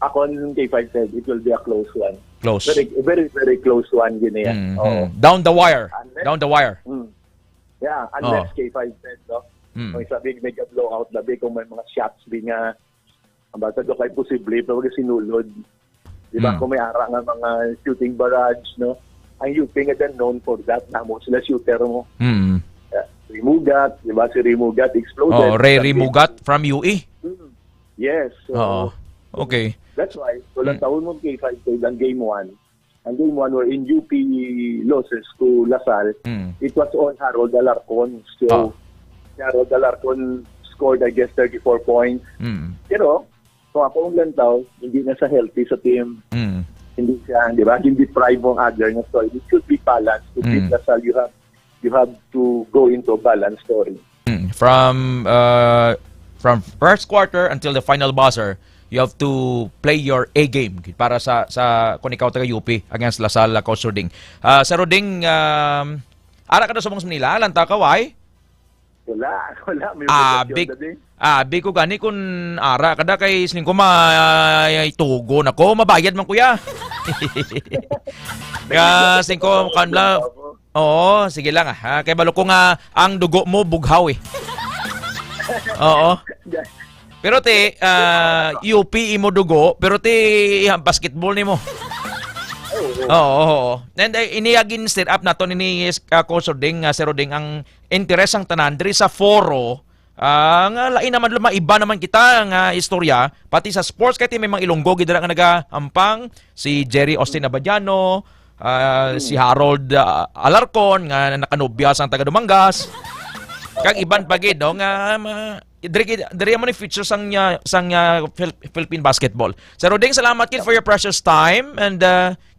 Ako nung K5 said, it will be a close one. Close. Very, very close one. Ganyan. Down the wire. Down the wire. Yeah, unless K5 said, no? Kung sabi, make a blowout, labi kung may mga shots din nga, ang basta doon kayo posible, pero sinulod. Diba, kung may ara nga mga shooting barrage, no? Ang UP nga din known for that, namo sila shooter mo. Rimugat, diba, si Rimugat exploded. Ray Rimugat from UE? Yes. So, okay. That's why, walang taon mo K5 ang game 1. Ang game 1 were in UP losses to Lasal. It was on Harold Alarcon. So, Harold Alarcon scored, I guess, 34 points. Pero, kung ako ang lantaw, hindi na sa healthy sa team. Hindi siya, di ba? Hindi prime mong other na story. It should be balanced. To beat Lasal, you have to go into a balanced story. From first quarter until the final buzzer, you have to play your A game para sa kung ikaw taga UP against Lasal Coach Roding. Sir Roding, ara ka na sa mga Manila, lanta ka, why? Wala. Big ko gani kung ara kada kay sining ko tugo na ko, mabayad man kuya. Kasi ko kanla. Oo, sige lang kay balo ko nga ang dugo mo bughaw eh. Oo. Pero UP imo dugo, pero basketball nimo. Oo. And iniyagin stir up nato ni Coach Roding, Sir Roding, ang interes ang tanan diri sa foro. Nga lain naman maiba naman kita nga istorya pati sa sports kay may mga Ilonggo gid nga nagaampang si Jerry Austin Abadiano, si Harold Alarcon nga nakanobya sang taga Dumangas. Kag iban pagid no nga diri mo ni feature sang Philippine basketball. Sir Roding, salamat kid for your precious time and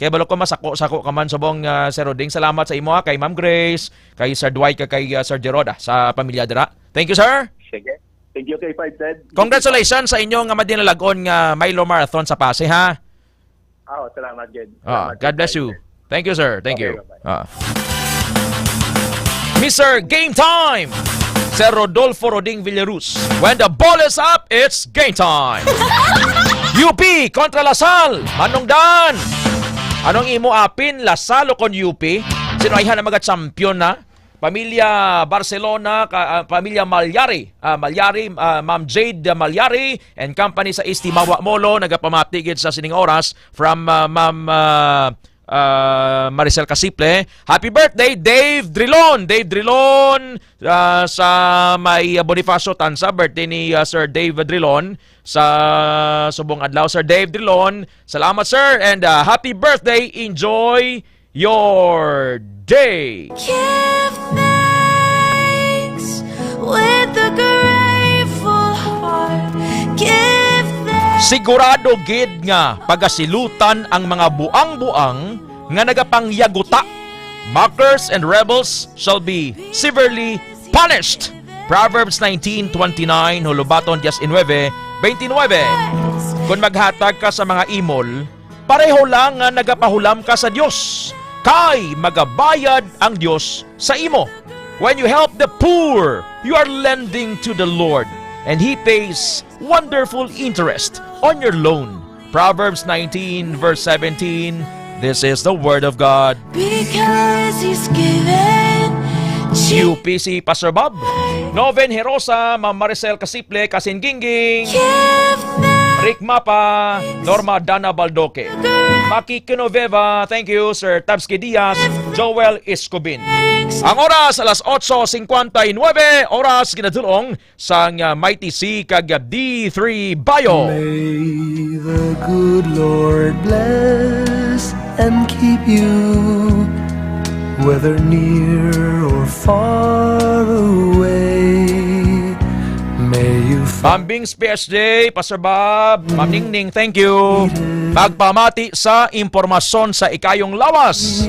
kay balo ko masako ka man subong Sir Roding. Salamat sa imo kay Ma'am Grace, kay Sir Dwight, kay Sir Jeroda sa pamilya dira. Thank you, sir. Sige. Thank you kay 5 Ted. Congratulations sa inyo nga madinalagon nga Milo Marathon sa Pasay ha. Salamat Jed. God bless you. Thank you, sir. Thank you. Mr. Game Time! Sir Rodolfo Roding Villaruz. When the ball is up, it's game time! UP kontra Lasal. Manong Dan! Anong imo apin? Lasal o kon UP? Sino ay na maga-champion na? Pamilya Barcelona, pamilya Malyari, Ma'am Jade Malyari and company sa East Timawa Molo, nagapamatigid sa sining oras from Ma'am Maricel Casiple. Happy birthday, Dave Drilon! Dave Drilon sa may Bonifacio Tansa. Birthday ni Sir Dave Drilon sa Subong Adlaw. Sir Dave Drilon, salamat sir, and happy birthday. Enjoy your day! Give thanks with a grateful heart. Give thanks. Sigurado gid nga pagasilutan ang mga buang-buang nga nagapangyaguta. Mockers and rebels shall be severely punished. Proverbs 19:29, Hulubaton 19:29. Kung maghatag ka sa mga imol, pareho lang nga nagapahulam ka sa Dios. Kay magabayad ang Dios sa imo. When you help the poor, you are lending to the Lord, and He pays wonderful interest on your loan. Proverbs 19:17. This is the word of God. Because He's given UPC Pastor Bob, Noven Herosa, Ma'am Maricel Casiple, Kasin Gingging, Rick Mapa, Norma Dana Baldoque, Maki Kinoveva, thank you Sir Tabsky Diaz, Joel Escobin. Ang oras alas 8:59, oras ginadulong sa Mighty C kag D3 Bayo. May the good Lord bless and keep you, whether near or far away. May you Pambing's birthday, Pastor Bob, Ma'am Ningning, thank you. Magpamati sa impormasyon sa ikayong lawas.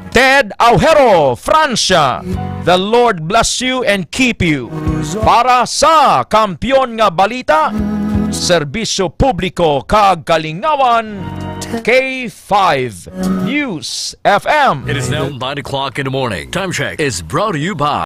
Ted Aujero, Francia, the Lord bless you and keep you. Para sa Kampiyon nga Balita, Serbisyo Publiko kag Kalingawan, K5 News FM. It is now 9 o'clock in the morning. Time check is brought to you by